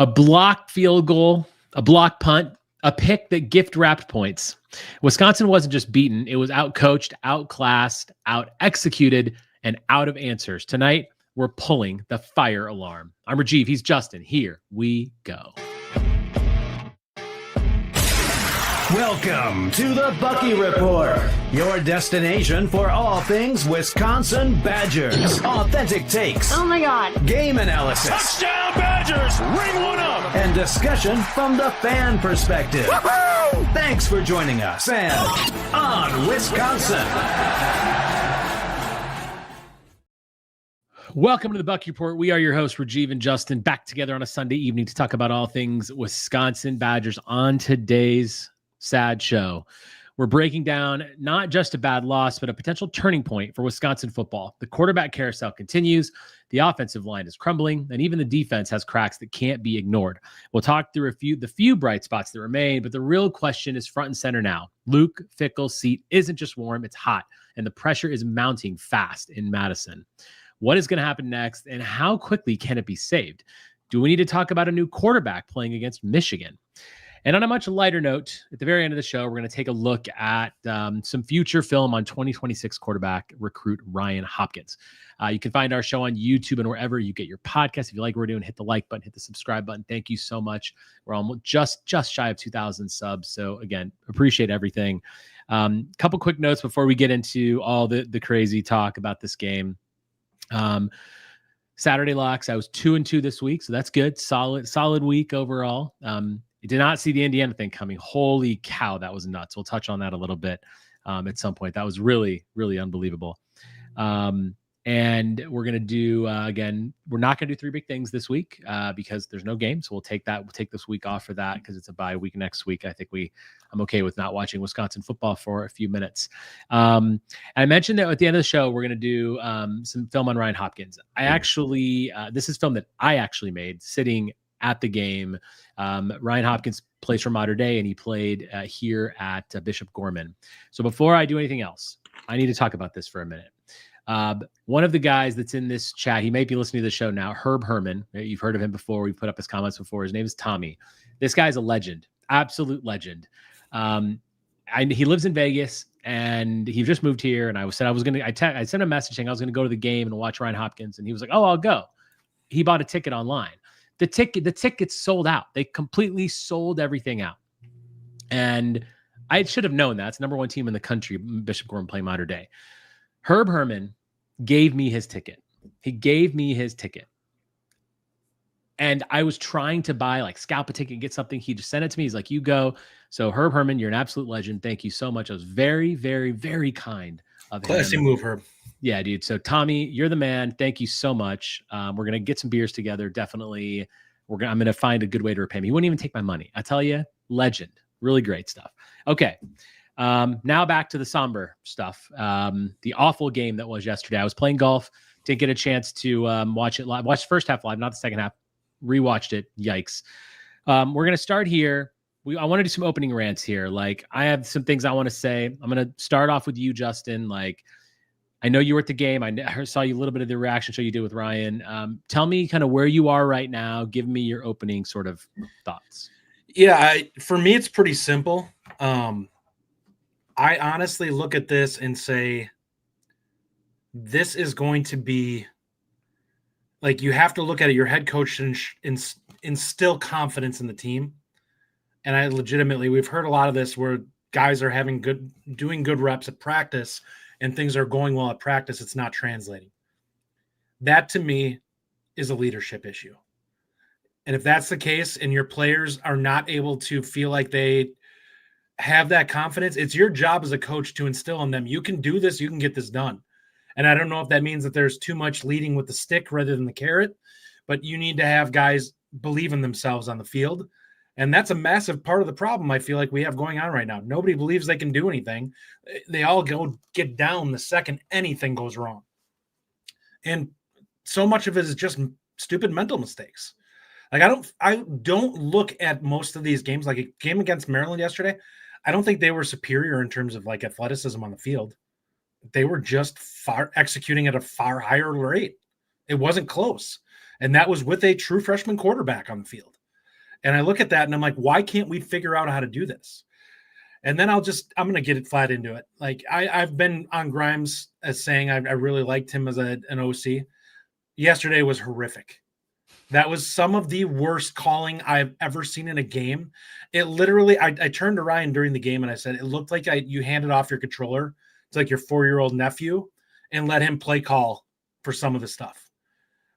A blocked field goal, a block punt, a pick that gift wrapped points. Wisconsin wasn't just beaten, it was outcoached, outclassed, out executed, and out of answers. Tonight, we're pulling the fire alarm. I'm Rajiv, he's Justin. Here we go. Welcome to the Bucky Report, your destination for all things Wisconsin Badgers. Authentic takes. Oh my God. Game analysis. Touchdown Badgers! Ring one up! And discussion from the fan perspective. Woo-hoo! Thanks for joining us and on Wisconsin. Welcome to the Bucky Report. We are your hosts, Rajiv and Justin, back together on a Sunday evening to talk about all things Wisconsin Badgers on today's sad show. We're breaking down not just a bad loss, but a potential turning point for Wisconsin football. The quarterback carousel continues, the offensive line is crumbling, and even the defense has cracks that can't be ignored. We'll talk through the few bright spots that remain, but the real question is front and center now. Luke Fickell's seat isn't just warm, it's hot, and the pressure is mounting fast in Madison. What is going to happen next, and how quickly can it be saved? Do we need to talk about a new quarterback playing against Michigan? And on a much lighter note, at the very end of the show, we're going to take a look at some future film on 2026 quarterback recruit Ryan Hopkins. You can find our show on YouTube and wherever you get your podcast. If you like what we're doing, hit the like button, hit the subscribe button. Thank you so much. We're almost just shy of 2,000 subs. So again, appreciate everything. Couple quick notes before we get into all the crazy talk about this game. Saturday locks, I was 2-2 this week, so that's good. Solid week overall. I did not see the Indiana thing coming. Holy cow, that was nuts. We'll touch on that a little bit at some point. That was really, really unbelievable. And we're going to do, again, we're not going to do three big things this week because there's no game. So we'll take this week off for that because it's a bye week next week. I think I'm okay with not watching Wisconsin football for a few minutes. And I mentioned that at the end of the show, we're going to do some film on Ryan Hopkins. I actually, this is film that I actually made sitting at the game. Ryan Hopkins plays for Mater Dei, and he played here at Bishop Gorman. So before I do anything else, I need to talk about this for a minute. One of the guys that's in this chat, he may be listening to the show now, Herb Herman. You've heard of him before. We've put up his comments before. His name is Tommy. This guy's a legend, absolute legend. He lives in Vegas, and he just moved here. And I sent him a message saying I was going to go to the game and watch Ryan Hopkins. And he was like, "Oh, I'll go." He bought a ticket online. The tickets sold out. They completely sold everything out. And I should have known that. It's the number one team in the country, Bishop Gorman playing Mater Dei. Herb Herman gave me his ticket. He gave me his ticket. And I was trying to buy, scalp a ticket and get something. He just sent it to me. He's like, "You go." So Herb Herman, you're an absolute legend. Thank you so much. I was very, very, very kind of him. Classy move, Herb. Yeah, dude. So Tommy, you're the man. Thank you so much. We're going to get some beers together. Definitely. I'm going to find a good way to repay me. He wouldn't even take my money. I tell you, legend. Really great stuff. Okay. Now back to the somber stuff. The awful game that was yesterday. I was playing golf. Didn't get a chance to watch it live. Watched the first half live, not the second half. Rewatched it. Yikes. We're going to start here. I want to do some opening rants here. I have some things I want to say. I'm going to start off with you, Justin. I know you were at the game. I saw you a little bit of the reaction show you did with Ryan. Tell me kind of where you are right now. Give me your opening sort of thoughts. Yeah, for me, it's pretty simple. I honestly look at this and say, this is going to be you have to look at it. Your head coach and instill confidence in the team. And we've heard a lot of this where guys are doing good reps at practice and things are going well at practice. It's not translating. That to me is a leadership issue. And if that's the case and your players are not able to feel like they have that confidence, it's your job as a coach to instill in them. You can do this. You can get this done. And I don't know if that means that there's too much leading with the stick rather than the carrot, but you need to have guys believe in themselves on the field. And that's a massive part of the problem I feel like we have going on right now. Nobody believes they can do anything. They all go get down the second anything goes wrong. And so much of it is just stupid mental mistakes. I don't look at most of these games, like a game against Maryland yesterday. I don't think they were superior in terms of athleticism on the field. They were just executing at a far higher rate. It wasn't close. And that was with a true freshman quarterback on the field. And I look at that and I'm like, why can't we figure out how to do this? And then I'm going to get it flat into it. Like I've been on Grimes as saying I really liked him as an OC. Yesterday was horrific. That was some of the worst calling I've ever seen in a game. It literally, I turned to Ryan during the game and I said, it looked like you handed off your controller to like your 4-year-old nephew and let him play call for some of the stuff.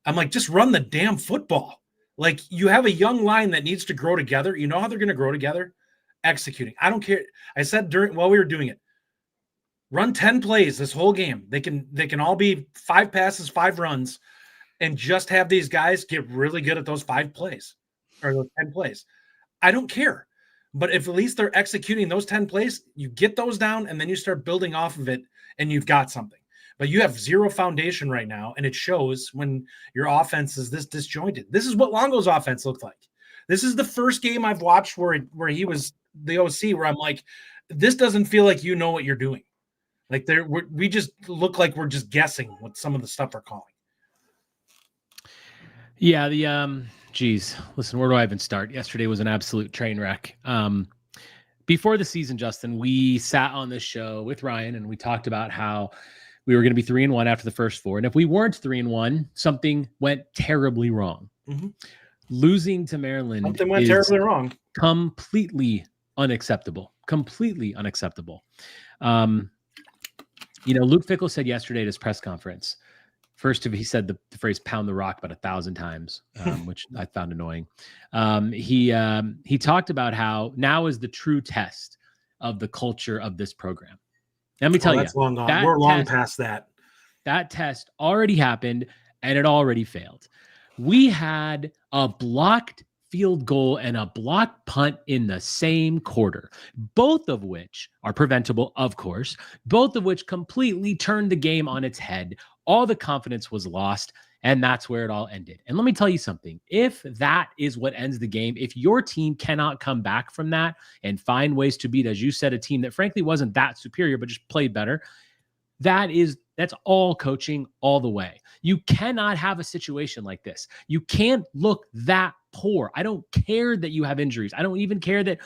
I'm like, just run the damn football. Like, you have a young line that needs to grow together. You know how they're going to grow together? Executing. I don't care. I said while we were doing it, run 10 plays this whole game. They can all be 5 passes, 5 runs, and just have these guys get really good at those 5 plays or those 10 plays. I don't care. But if at least they're executing those 10 plays, you get those down and then you start building off of it and you've got something. But you have zero foundation right now, and it shows when your offense is this disjointed. This is what Longo's offense looked like. This is the first game I've watched where he was the OC, where I'm like, this doesn't feel like you know what you're doing. Like we just look like we're just guessing what some of the stuff we're calling. Yeah, listen, where do I even start? Yesterday was an absolute train wreck. Before the season, Justin, we sat on this show with Ryan and we talked about how we were going to be 3-1 after the first 4. And if we weren't 3-1, something went terribly wrong. Mm-hmm. Losing to Maryland something went terribly wrong. Completely unacceptable. Completely unacceptable. Luke Fickell said yesterday at his press conference, first he said the phrase "pound the rock" about 1,000 times, which I found annoying. He talked about how now is the true test of the culture of this program. Let me tell you, long gone. We're long past that. That test already happened and it already failed. We had a blocked field goal and a blocked punt in the same quarter, both of which are preventable, of course, both of which completely turned the game on its head. All the confidence was lost, and that's where it all ended. And let me tell you something. If that is what ends the game, if your team cannot come back from that and find ways to beat, as you said, a team that frankly wasn't that superior, but just played better, that's all coaching all the way. You cannot have a situation like this. You can't look that poor. I don't care that you have injuries. I don't even care that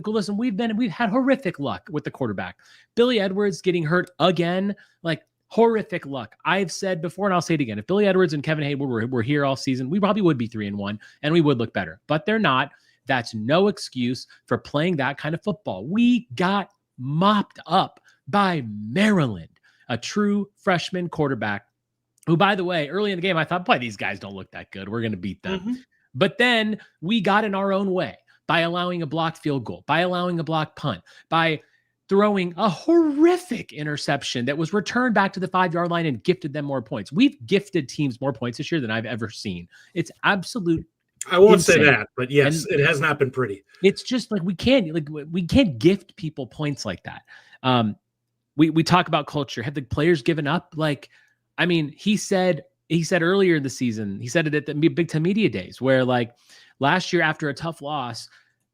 listen, we've had horrific luck with the quarterback. Billy Edwards getting hurt again, like horrific luck. I've said before, and I'll say it again. If Billy Edwards and Kevin Hayward were here all season, we probably would be 3-1 and we would look better, but they're not. That's no excuse for playing that kind of football. We got mopped up by Maryland, a true freshman quarterback who, by the way, early in the game, I thought, boy, these guys don't look that good. We're going to beat them. Mm-hmm. But then we got in our own way by allowing a blocked field goal, by allowing a blocked punt, by throwing a horrific interception that was returned back to the 5-yard line and gifted them more points. We've gifted teams more points this year than I've ever seen. It's absolute. I won't insane. Say that, but yes, and it has not been pretty. It's just like we can't gift people points like that. We talk about culture. Have the players given up? He said earlier in the season, he said it at the Big Ten Media Days, where like last year after a tough loss,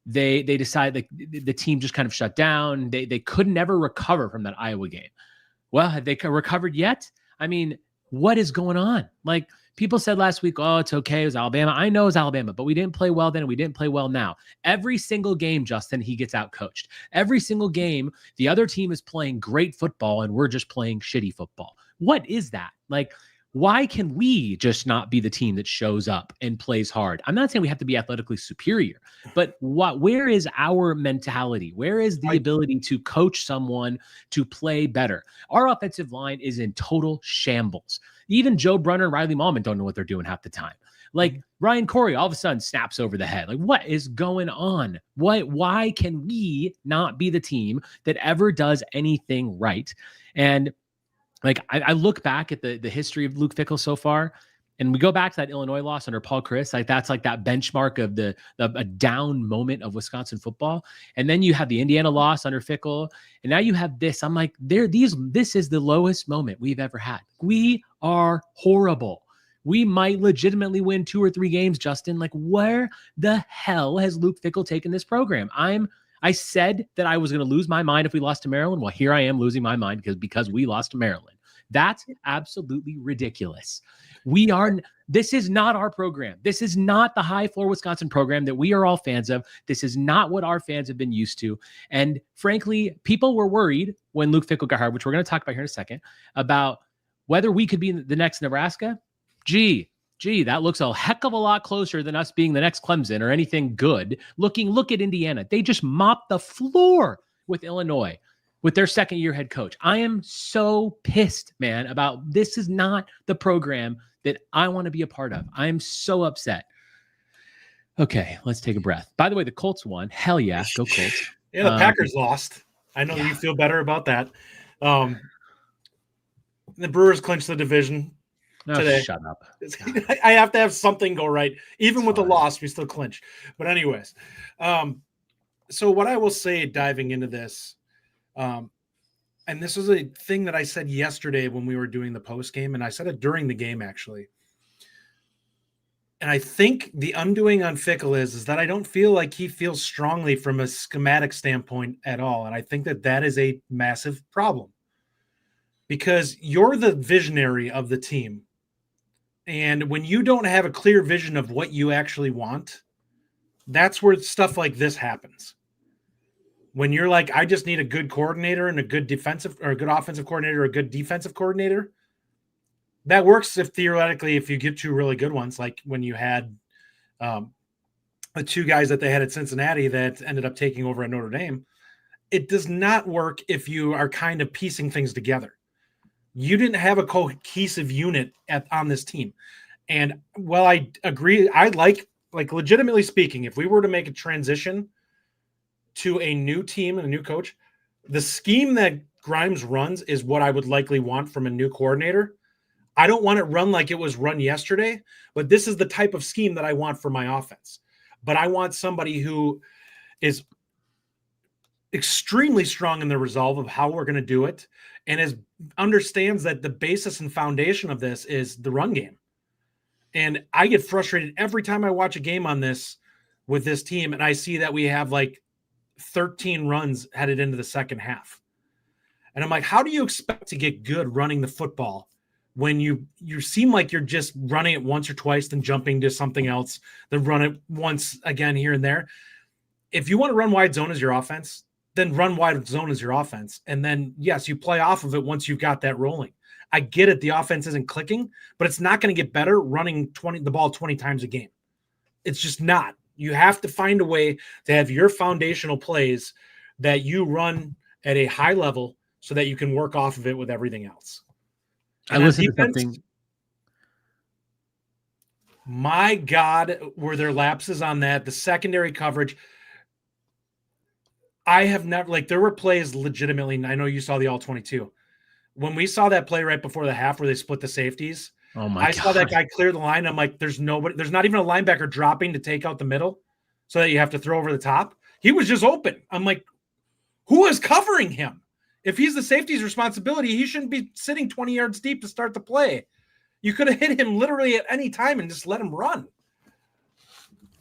they decided the team just kind of shut down. They could never recover from that Iowa game. Well, have they recovered yet? I mean, what is going on? Like people said last week, oh, it's okay. It was Alabama. I know it was Alabama, but we didn't play well then and we didn't play well now. Every single game, Justin, he gets out coached. Every single game, the other team is playing great football and we're just playing shitty football. What is that? Like, why can we just not be the team that shows up and plays hard? I'm not saying we have to be athletically superior, but where is our mentality? Where is the ability to coach someone to play better? Our offensive line is in total shambles. Even Joe Brunner and Riley Mallman don't know what they're doing half the time. Like Ryan Corey all of a sudden snaps over the head. Like, what is going on? Why can we not be the team that ever does anything right? And like I look back at the history of Luke Fickell so far, and we go back to that Illinois loss under Paul Chryst. Like that's like that benchmark of a down moment of Wisconsin football. And then you have the Indiana loss under Fickell, and now you have this. I'm like, this is the lowest moment we've ever had. We are horrible. We might legitimately win 2 or 3 games, Justin. Like, where the hell has Luke Fickell taken this program? I said that I was going to lose my mind if we lost to Maryland. Well, here I am losing my mind because we lost to Maryland. That's absolutely ridiculous. This is not our program. This is not the high floor Wisconsin program that we are all fans of. This is not what our fans have been used to. And frankly, people were worried when Luke Fickell got hired, which we're going to talk about here in a second, about whether we could be the next Nebraska. Gee, that looks a heck of a lot closer than us being the next Clemson or anything good. Look at Indiana. They just mopped the floor with Illinois with their second-year head coach. I am so pissed, man, about this is not the program that I want to be a part of. I am so upset. Okay, let's take a breath. By the way, the Colts won. Hell yeah, go Colts. Yeah, the Packers lost. I know you feel better about that. The Brewers clinched the division. Today. Shut up. I have to have something go right. Even with the loss, we still clinch. But anyways, so what I will say diving into this, and this was a thing that I said yesterday when we were doing the post game, and I said it during the game actually. And I think the undoing on Fickell is that I don't feel like he feels strongly from a schematic standpoint at all. And I think that is a massive problem because you're the visionary of the team. And when you don't have a clear vision of what you actually want, that's where stuff like this happens. When you're like, I just need a good coordinator and a good defensive or a good offensive coordinator, or a good defensive coordinator. That works if you get two really good ones, like when you had the two guys that they had at Cincinnati that ended up taking over at Notre Dame. It does not work if you are kind of piecing things together. You didn't have a cohesive unit on this team. And while I agree, I like legitimately speaking, if we were to make a transition to a new team and a new coach, the scheme that Grimes runs is what I would likely want from a new coordinator. I don't want it run like it was run yesterday, but this is the type of scheme that I want for my offense. But I want somebody who is extremely strong in the resolve of how we're going to do it and understands that the basis and foundation of this is the run game. And I get frustrated every time I watch a game on this with this team and I see that we have like 13 runs headed into the second half. And I'm like, how do you expect to get good running the football when you seem like you're just running it once or twice, then jumping to something else, then run it once again here and there? If you want to run wide zone as your offense, then run wide zone as your offense. And then, yes, you play off of it once you've got that rolling. I get it. The offense isn't clicking, but it's not going to get better running the ball 20 times a game. It's just not. You have to find a way to have your foundational plays that you run at a high level so that you can work off of it with everything else. And I listened to something. My God, were there lapses on that? The secondary coverage. I have never, there were plays legitimately. I know you saw the all 22. When we saw that play right before the half where they split the safeties, I saw that guy clear the line. I'm like, there's not even a linebacker dropping to take out the middle so that you have to throw over the top. He was just open. I'm like, who is covering him? If he's the safety's responsibility, he shouldn't be sitting 20 yards deep to start the play. You could have hit him literally at any time and just let him run.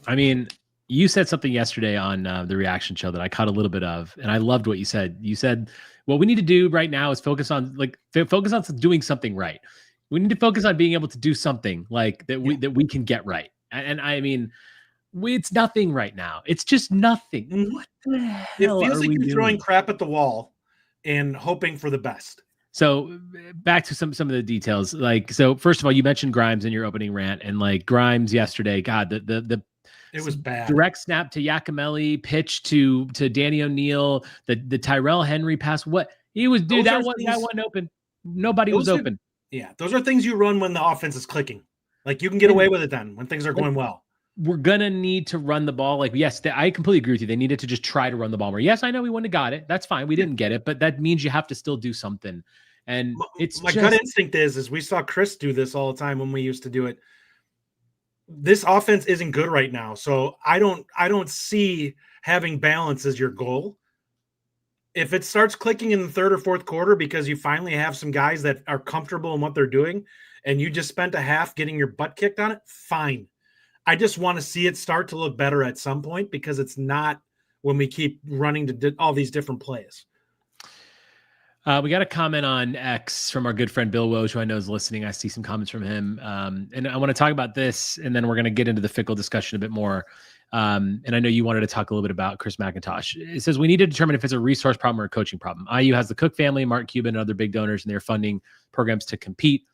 I mean, you said something yesterday on the reaction show that I caught a little bit of, and I loved what you said. You said, what we need to do right now is focus on doing something right. We need to focus on being able to do something that we can get right. And I mean, it's nothing right now. It's just nothing. Mm-hmm. What the hell it feels are like we you're doing? Throwing crap at the wall and hoping for the best. So back to some of the details. So first of all, you mentioned Grimes in your opening rant, and Grimes yesterday, God, it was bad. Direct snap to Yakimelli, pitch to Danny O'Neal, the Tyrell Henry pass. What he was, dude, that wasn't open. Nobody was open. Yeah, those are things you run when the offense is clicking. You can get away with it then when things are going well. We're going to need to run the ball. Yes, I completely agree with you. They needed to just try to run the ball more. Yes, I know we wouldn't have got it. That's fine. We didn't get it, but that means you have to still do something. And my gut instinct is we saw Chris do this all the time when we used to do it. This offense isn't good right now. So I don't see having balance as your goal. If it starts clicking in the third or fourth quarter because you finally have some guys that are comfortable in what they're doing and you just spent a half getting your butt kicked on it, fine. I just want to see it start to look better at some point because it's not when we keep running to all these different plays. We got a comment on X from our good friend Bill Woj, who I know is listening. I see some comments from him. And I want to talk about this, and then we're going to get into the Fickell discussion a bit more. And I know you wanted to talk a little bit about Chris McIntosh. It says, we need to determine if it's a resource problem or a coaching problem. IU has the Cook family, Mark Cuban, and other big donors, and they're funding programs to compete.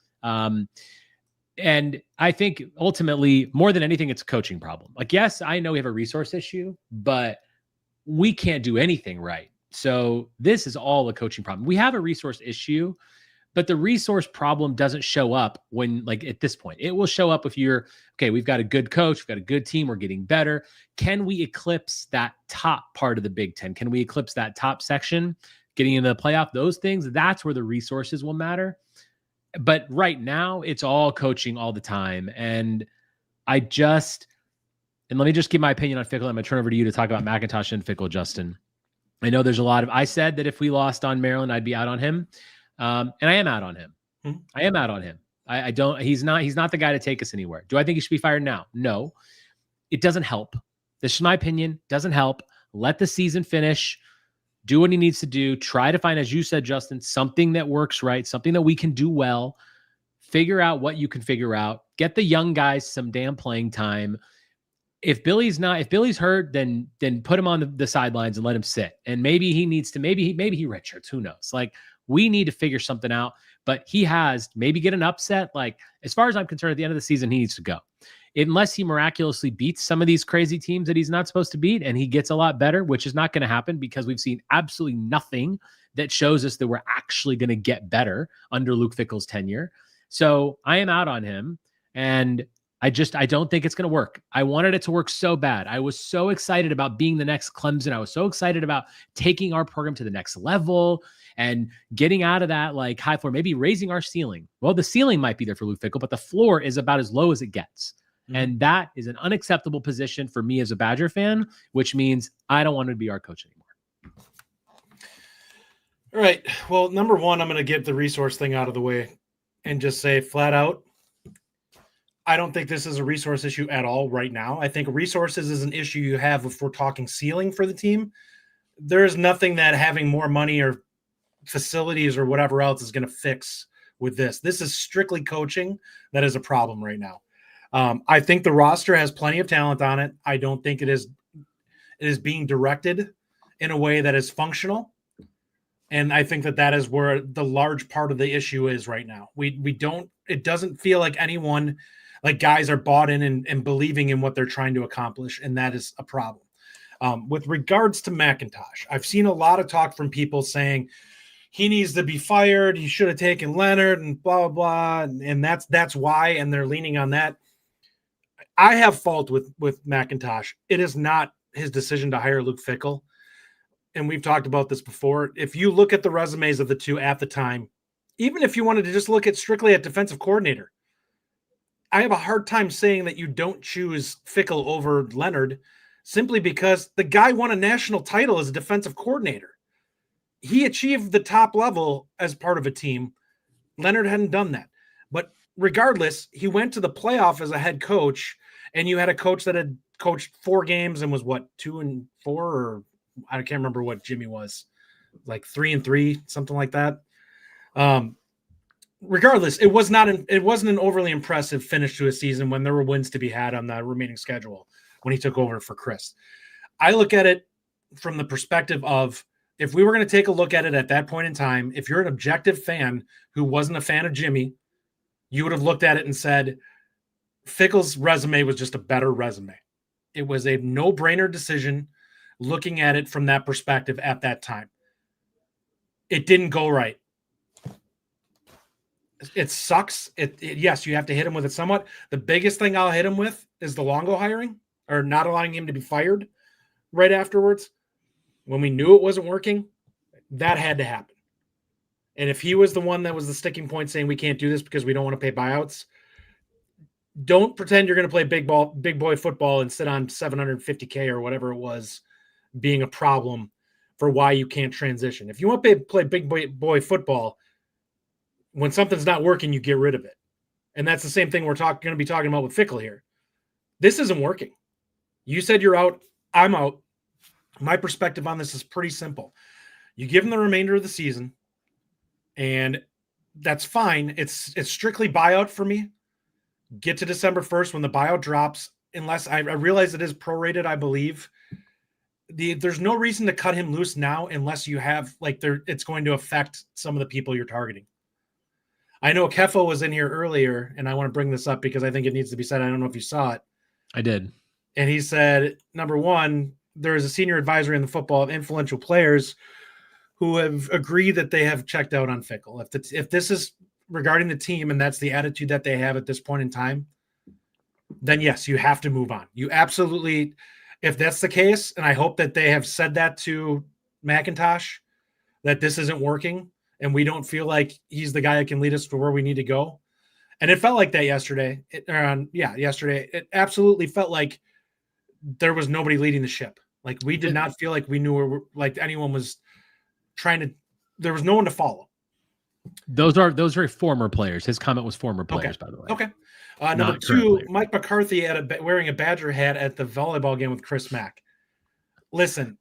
And I think ultimately, more than anything, it's a coaching problem. Like, yes, I know we have a resource issue, but we can't do anything right. So this is all a coaching problem. We have a resource issue, but the resource problem doesn't show up when, like, at this point. It will show up if you're, okay, we've got a good coach, we've got a good team, we're getting better. Can we eclipse that top part of the Big Ten? Can we eclipse that top section, getting into the playoff? Those things, that's where the resources will matter. But right now, it's all coaching all the time. And let me just give my opinion on Fickell. I'm going to turn over to you to talk about McIntosh and Fickell, Justin. I know there's I said that if we lost on Maryland, I'd be out on him. And I am out on him. I am out on him. He's not the guy to take us anywhere. Do I think he should be fired now? No, it doesn't help. This is my opinion. Doesn't help. Let the season finish. Do what he needs to do. Try to find, as you said, Justin, something that works right, something that we can do well. Figure out what you can figure out. Get the young guys some damn playing time. If Billy's hurt, then put him on the sidelines and let him sit. And maybe he needs to, maybe he redshirts. Who knows? Like, we need to figure something out. But he has maybe get an upset. Like, as far as I'm concerned, at the end of the season, he needs to go. Unless he miraculously beats some of these crazy teams that he's not supposed to beat, and he gets a lot better, which is not going to happen because we've seen absolutely nothing that shows us that we're actually going to get better under Luke Fickell's tenure. So I am out on him, and I don't think it's going to work. I wanted it to work so bad. I was so excited about being the next Clemson. I was so excited about taking our program to the next level and getting out of that like high floor, maybe raising our ceiling. Well, the ceiling might be there for Luke Fickell, but the floor is about as low as it gets. And that is an unacceptable position for me as a Badger fan, which means I don't want to be our coach anymore. All right. Well, number one, I'm going to get the resource thing out of the way and just say flat out, I don't think this is a resource issue at all right now. I think resources is an issue you have if we're talking ceiling for the team. There's nothing that having more money or facilities or whatever else is going to fix with this. This is strictly coaching that is a problem right now. I think the roster has plenty of talent on it. I don't think it is being directed in a way that is functional. And I think that is where the large part of the issue is right now. It doesn't feel like anyone, like guys are bought in and believing in what they're trying to accomplish. And that is a problem. With regards to McIntosh, I've seen a lot of talk from people saying he needs to be fired. He should have taken Leonard and blah, blah, blah. And that's why. And they're leaning on that. I have fault with McIntosh. It is not his decision to hire Luke Fickell. And we've talked about this before. If you look at the resumes of the two at the time, even if you wanted to just look at strictly at defensive coordinator, I have a hard time saying that you don't choose Fickell over Leonard simply because the guy won a national title as a defensive coordinator. He achieved the top level as part of a team. Leonard hadn't done that. But regardless, he went to the playoff as a head coach, and you had a coach that had coached 4 games and was 2-4, or I can't remember what Jimmy was, like 3-3, something like that. Regardless, it wasn't an overly impressive finish to a season when there were wins to be had on the remaining schedule when he took over for Chris. I look at it from the perspective of, if we were going to take a look at it at that point in time, if you're an objective fan who wasn't a fan of Jimmy, you would have looked at it and said, Fickell's resume was just a better resume. It was a no-brainer decision looking at it from that perspective at that time. It didn't go right. It sucks. Yes, you have to hit him with it somewhat. The biggest thing I'll hit him with is the Longo hiring, or not allowing him to be fired right afterwards. When we knew it wasn't working, that had to happen. And if he was the one that was the sticking point saying we can't do this because we don't want to pay buyouts, don't pretend you're going to play big boy football and sit on $750K or whatever it was being a problem for why you can't transition. If you want to play big boy football, when something's not working, you get rid of it. And that's the same thing we're going to be talking about with Fickell here. This isn't working. You said you're out. I'm out. My perspective on this is pretty simple. You give him the remainder of the season. And that's fine. It's strictly buyout for me. Get to December 1st when the buyout drops, unless I realize it is prorated, I believe. There's no reason to cut him loose now unless you have it's going to affect some of the people you're targeting. I know Kefo was in here earlier, and I want to bring this up because I think it needs to be said. I don't know if you saw it. I did. And he said, number one, there is a senior advisory in the football of influential players who have agreed that they have checked out on Fickell. If this is regarding the team and that's the attitude that they have at this point in time, then yes, you have to move on. You absolutely, if that's the case, and I hope that they have said that to McIntosh, that this isn't working and we don't feel like he's the guy that can lead us to where we need to go. And it felt like that yesterday. Yesterday. It absolutely felt like there was nobody leading the ship. Like we did not feel like we knew like anyone was trying to, there was no one to follow. Those are former players. His comment was former players, by the way. Okay. Number two, Mike McCarthy wearing a Badger hat at the volleyball game with Chris Mack. Listen,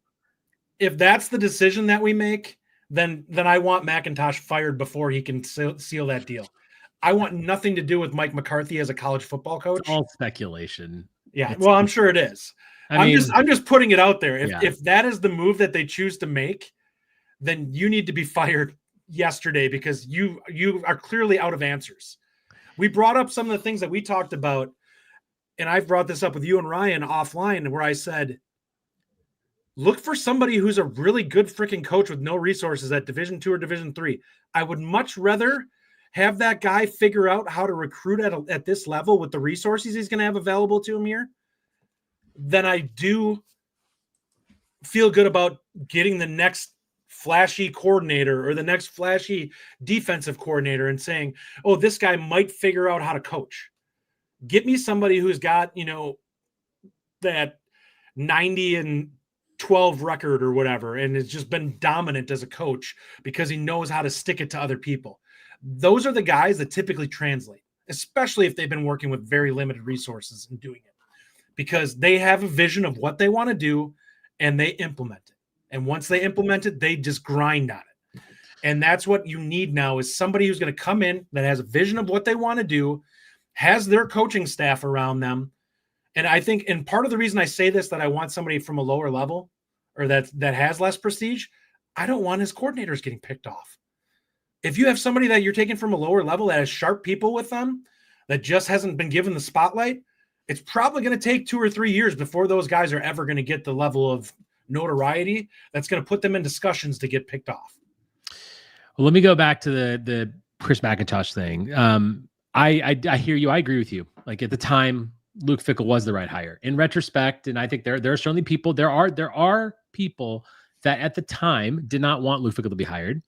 if that's the decision that we make, then I want McIntosh fired before he can seal that deal. I want nothing to do with Mike McCarthy as a college football coach. It's all speculation. Yeah, well, I'm sure it is. I'm just putting it out there. If that is the move that they choose to make, then you need to be fired yesterday because you are clearly out of answers. We brought up some of the things that we talked about, and I've brought this up with you and Ryan offline where I said, look for somebody who's a really good freaking coach with no resources at Division II or Division III. I would much rather have that guy figure out how to recruit at this level with the resources he's going to have available to him here than I do feel good about getting the next flashy coordinator or the next flashy defensive coordinator and saying, oh, this guy might figure out how to coach. Get me somebody who's got, that 90-12 record or whatever, and has just been dominant as a coach because he knows how to stick it to other people. Those are the guys that typically translate, especially if they've been working with very limited resources and doing it, because they have a vision of what they want to do and they implement it. And once they implement it, they just grind on it. And that's what you need now is somebody who's going to come in that has a vision of what they want to do, has their coaching staff around them. And I think, and part of the reason I say this, that I want somebody from a lower level or that has less prestige, I don't want his coordinators getting picked off. If you have somebody that you're taking from a lower level that has sharp people with them, that just hasn't been given the spotlight, it's probably going to take 2 or 3 years before those guys are ever going to get the level of notoriety that's going to put them in discussions to get picked off. Well, let me go back to the Chris McIntosh thing. I hear you. I agree with you. Like at the time, Luke Fickell was the right hire. In retrospect, and I think there are certainly people, there are people that at the time did not want Luke Fickell to be hired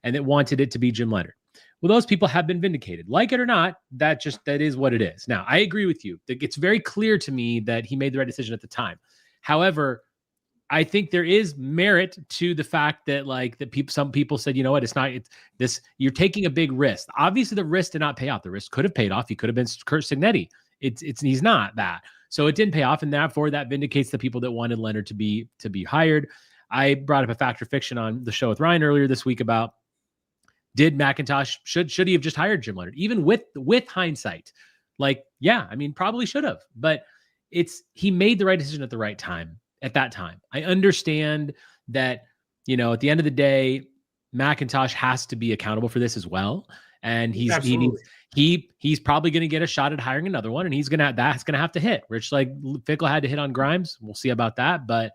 and that wanted it to be Jim Leonhard. Well, those people have been vindicated. Like it or not, that is what it is. Now, I agree with you. It's very clear to me that he made the right decision at the time. However, I think there is merit to the fact that some people said, you know what, you're taking a big risk. Obviously the risk did not pay off. The risk could have paid off. He could have been Kurt Signetti. He's not that. So it didn't pay off. And therefore that vindicates the people that wanted Leonhard to be hired. I brought up a fact or fiction on the show with Ryan earlier this week about did McIntosh, should he have just hired Jim Leonhard? Even with hindsight, probably should have, but he made the right decision at the right time. At that time, I understand that, at the end of the day, McIntosh has to be accountable for this as well. And he's probably going to get a shot at hiring another one, and that's going to have to hit. Rich, like Fickell had to hit on Grimes. We'll see about that, but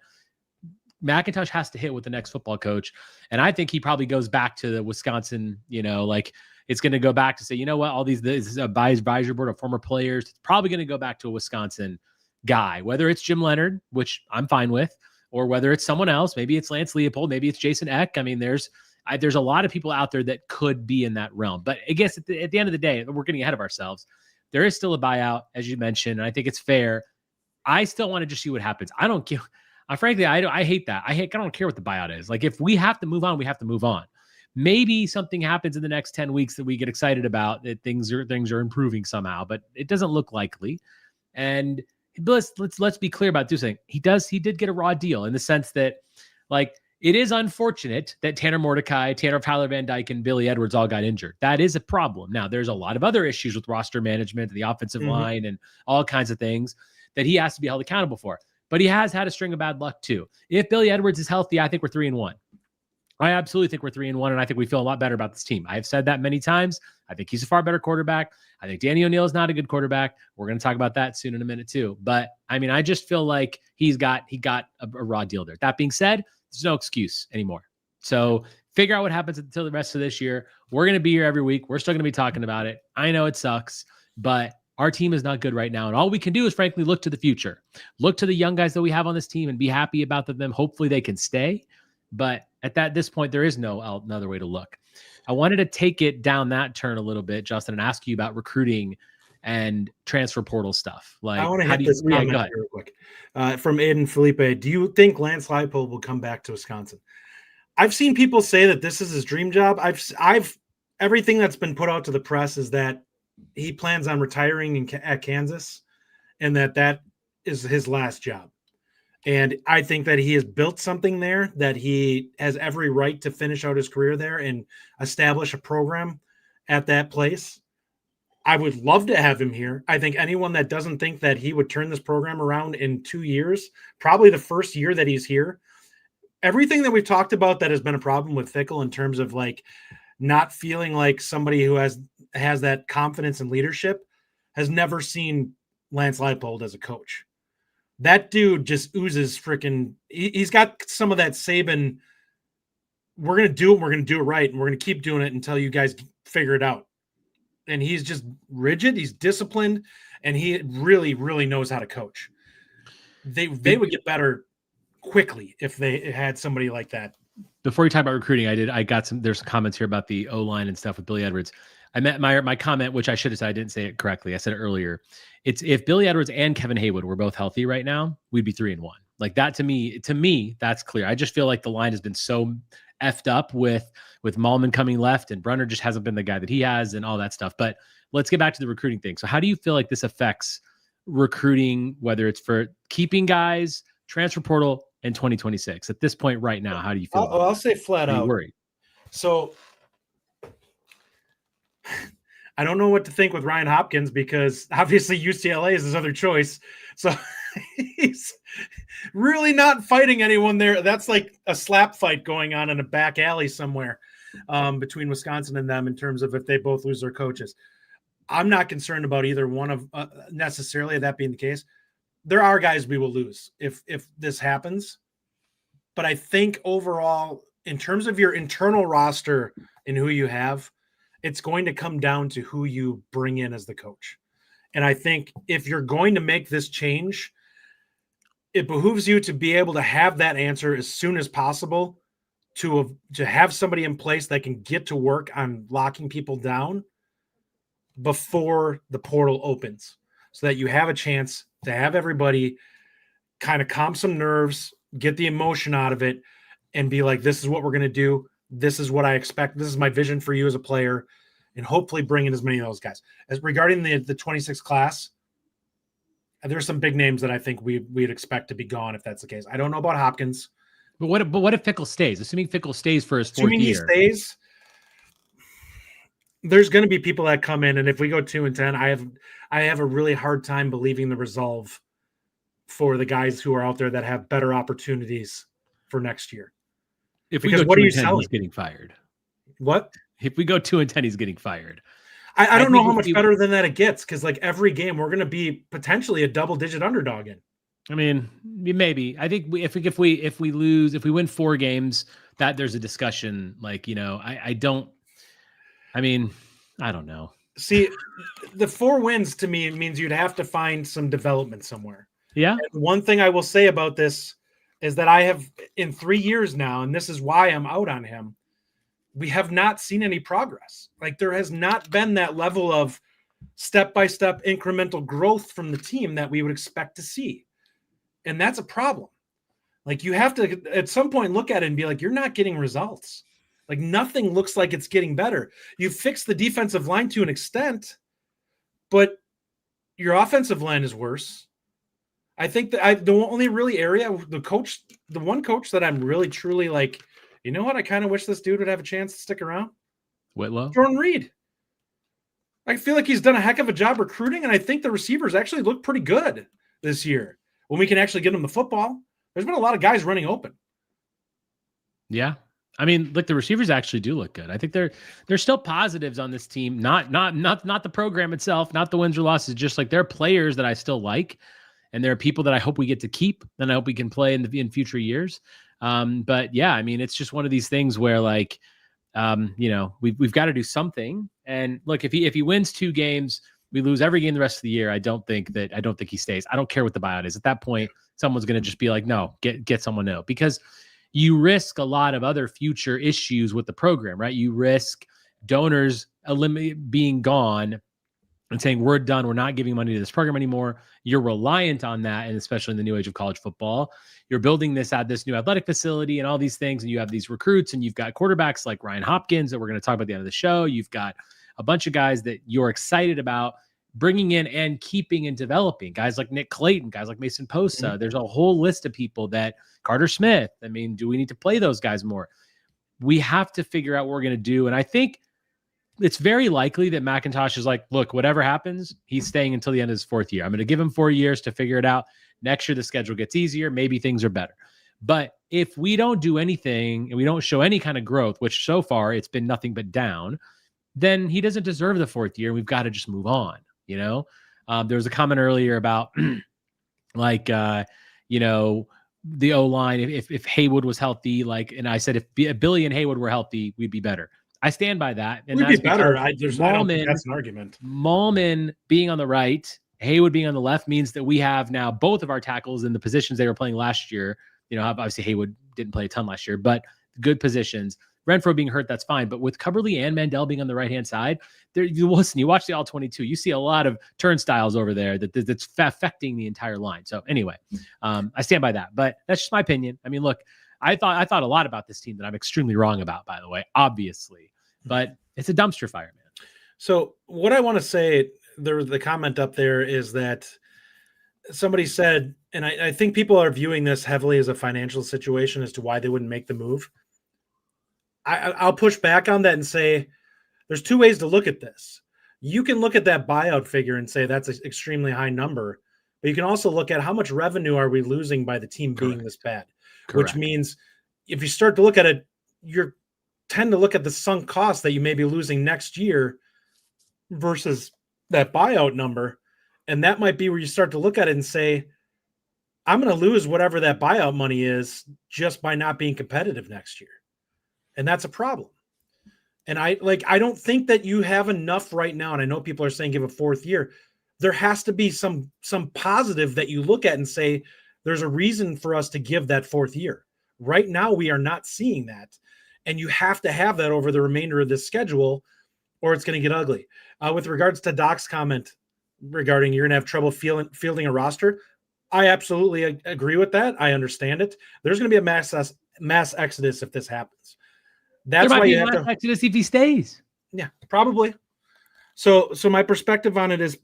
McIntosh has to hit with the next football coach. And I think he probably goes back to the Wisconsin, it's going to go back to say, you know what, all this is a advisory board of former players. It's probably going to go back to a Wisconsin guy, whether it's Jim Leonhard, which I'm fine with, or whether it's someone else. Maybe it's Lance Leopold. Maybe it's Jason Eck. I mean, there's a lot of people out there that could be in that realm. But I guess at the end of the day, we're getting ahead of ourselves. There is still a buyout, as you mentioned, and I think it's fair. I still want to just see what happens. I don't care. Frankly, I hate that. I don't care what the buyout is. Like, if we have to move on, we have to move on. Maybe something happens in the next 10 weeks that we get excited about, that things are improving somehow, but it doesn't look likely. And let's be clear about this thing. He did get a raw deal in the sense that, It is unfortunate that Tanner Mordecai, Tanner Tyler Van Dyke, and Billy Edwards all got injured. That is a problem. Now, there's a lot of other issues with roster management, the offensive line, and all kinds of things that he has to be held accountable for. But he has had a string of bad luck too. If Billy Edwards is healthy, I think we're 3-1. I absolutely think we're 3-1, and I think we feel a lot better about this team. I've said that many times. I think he's a far better quarterback. I think Danny O'Neil is not a good quarterback. We're going to talk about that soon in a minute too. But I mean, I just feel like he got a raw deal there. That being said, there's no excuse anymore. So figure out what happens until the rest of this year. We're going to be here every week. We're still going to be talking about it. I know it sucks, but our team is not good right now. And all we can do is frankly look to the future, look to the young guys that we have on this team and be happy about them. Hopefully they can stay. But at this point, there is no another way to look. I wanted to take it down that turn a little bit, Justin, and ask you about recruiting and transfer portal stuff. Like, I want to hit this comment here real quick from Aiden Felipe. Do you think Lance Leipold will come back to Wisconsin? I've seen people say that this is his dream job. I've everything that's been put out to the press is that he plans on retiring at Kansas, and that is his last job. And I think that he has built something there, that he has every right to finish out his career there and establish a program at that place. I would love to have him here. I think anyone that doesn't think that he would turn this program around in 2 years, probably the first year that he's here, everything that we've talked about that has been a problem with Fickell in terms of like not feeling like somebody who has that confidence and leadership, has never seen Lance Leipold as a coach. That dude just oozes freaking. He's got some of that Saban. We're going to do it. We're going to do it right. And we're going to keep doing it until you guys figure it out. And he's just rigid. He's disciplined. And he really, really knows how to coach. They would get better quickly if they had somebody like that. Before you talk about recruiting, there's some comments here about the O-line and stuff with Billy Edwards. I meant my comment, which I should have said, I didn't say it correctly. I said it earlier. It's if Billy Edwards and Kevin Haywood were both healthy right now, we'd be 3-1. Like that to me, that's clear. I just feel like the line has been so effed up with Malman coming left and Brunner just hasn't been the guy that he has and all that stuff. But let's get back to the recruiting thing. So how do you feel like this affects recruiting, whether it's for keeping guys, transfer portal, in 2026 at this point right now? How do you feel? I'll say flat out. Worried? So I don't know what to think with Ryan Hopkins because obviously UCLA is his other choice. So he's really not fighting anyone there. That's like a slap fight going on in a back alley somewhere between Wisconsin and them in terms of if they both lose their coaches. I'm not concerned about either one of necessarily that being the case. There are guys we will lose if this happens. But I think overall, in terms of your internal roster and who you have, it's going to come down to who you bring in as the coach. And I think if you're going to make this change, it behooves you to be able to have that answer as soon as possible, to have somebody in place that can get to work on locking people down before the portal opens, so that you have a chance to have everybody kind of calm some nerves, get the emotion out of it, and be like, this is what we're going to do. This is what I expect. This is my vision for you as a player, and hopefully bring in as many of those guys. As regarding the 26 class, there's some big names that I think we'd expect to be gone if that's the case. I don't know about Hopkins. But what if Fickell stays? Assuming Fickell stays for his fourth year. Assuming he stays, there's going to be people that come in, and if we go 2-10, I have a really hard time believing the resolve for the guys who are out there that have better opportunities for next year. If we go 2-10, he's getting fired. What? If we go 2-10, he's getting fired. I don't know how much better than that it gets, because like every game we're going to be potentially a double-digit underdog in. I mean, maybe. I think if we win 4 games, that there's a discussion. Like, I don't know. See, the 4 wins to me means you'd have to find some development somewhere. Yeah. And one thing I will say about this is that I have, in 3 years now, and this is why I'm out on him, we have not seen any progress. Like, there has not been that level of step-by-step incremental growth from the team that we would expect to see. And that's a problem. Like, you have to, at some point, look at it and be like, you're not getting results. Like, nothing looks like it's getting better. You fixed the defensive line to an extent, but your offensive line is worse. I think that the only really area, the one coach that I'm really truly like, you know what? I kind of wish this dude would have a chance to stick around. Whitlow? Jordan Reed. I feel like he's done a heck of a job recruiting, and I think the receivers actually look pretty good this year when we can actually get them the football. There's been a lot of guys running open. Yeah. I mean, like the receivers actually do look good. I think there's still positives on this team. Not the program itself, not the wins or losses, just like there are players that I still like. And there are people that I hope we get to keep and I hope we can play in future years. But yeah, I mean, it's just one of these things where like, we've got to do something. And look, if he wins 2 games, we lose every game the rest of the year. I don't think he stays. I don't care what the buyout is. At that point, someone's going to just be like, no, get someone new, because you risk a lot of other future issues with the program, right? You risk donors being gone and saying, we're done. We're not giving money to this program anymore. You're reliant on that. And especially in the new age of college football, you're building this new athletic facility and all these things. And you have these recruits and you've got quarterbacks like Ryan Hopkins that we're going to talk about at the end of the show. You've got a bunch of guys that you're excited about bringing in and keeping and developing, guys like Nick Clayton, guys like Mason Posa. Mm-hmm. There's a whole list of people that Carter Smith. I mean, do we need to play those guys more? We have to figure out what we're going to do. And I think it's very likely that McIntosh is like, look, whatever happens, he's staying until the end of his 4th year. I'm going to give him 4 years to figure it out. Next year, the schedule gets easier. Maybe things are better. But if we don't do anything and we don't show any kind of growth, which so far it's been nothing but down, then he doesn't deserve the 4th year. We've got to just move on. There was a comment earlier about the O-line, if Haywood was healthy, and I said, if Billy and Haywood were healthy, we'd be better. I stand by that. And we'd be better. I don't think that's an argument. Malman being on the right, Haywood being on the left means that we have now both of our tackles in the positions they were playing last year. Obviously Haywood didn't play a ton last year, but good positions. Renfro being hurt, that's fine. But with Cubberly and Mandel being on the right-hand side, you watch the All-22, you see a lot of turnstiles over there that's affecting the entire line. So anyway, I stand by that. But that's just my opinion. I mean, look, I thought a lot about this team that I'm extremely wrong about, by the way, obviously. But it's a dumpster fire, man. So what I want to say, the comment up there is that somebody said, and I think people are viewing this heavily as a financial situation as to why they wouldn't make the move. I'll push back on that and say there's 2 ways to look at this. You can look at that buyout figure and say that's an extremely high number, but you can also look at how much revenue are we losing by the team being this bad. Correct. Which means if you start to look at it, you tend to look at the sunk cost that you may be losing next year versus that buyout number. And that might be where you start to look at it and say, I'm going to lose whatever that buyout money is just by not being competitive next year. And that's a problem. And I don't think that you have enough right now. And I know people are saying give a 4th year. There has to be some positive that you look at and say, there's a reason for us to give that 4th year. Right now, we are not seeing that. And you have to have that over the remainder of this schedule, or it's going to get ugly. With regards to Doc's comment regarding you're going to have trouble fielding a roster, I absolutely agree with that. I understand it. There's going to be a mass exodus if this happens. That's why you have to exodus if he stays. Yeah, probably. So my perspective on it is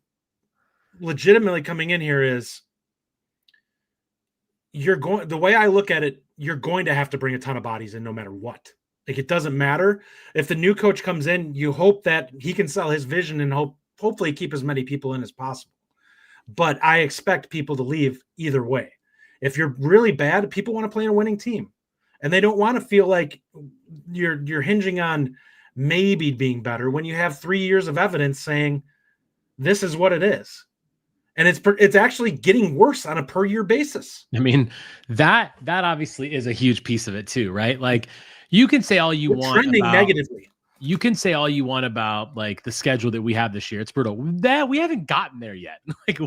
legitimately coming in here is the way I look at it, you're going to have to bring a ton of bodies in no matter what. Like, it doesn't matter. If the new coach comes in, you hope that he can sell his vision and hopefully keep as many people in as possible. But I expect people to leave either way. If you're really bad, people want to play in a winning team. And they don't want to feel like you're hinging on maybe being better when you have 3 years of evidence saying this is what it is. And it's actually getting worse on a per year basis. I mean, that obviously is a huge piece of it too, right? Like, you can say all you want trending negatively. You can say all you want about like the schedule that we have this year. It's brutal. That we haven't gotten there yet. Like,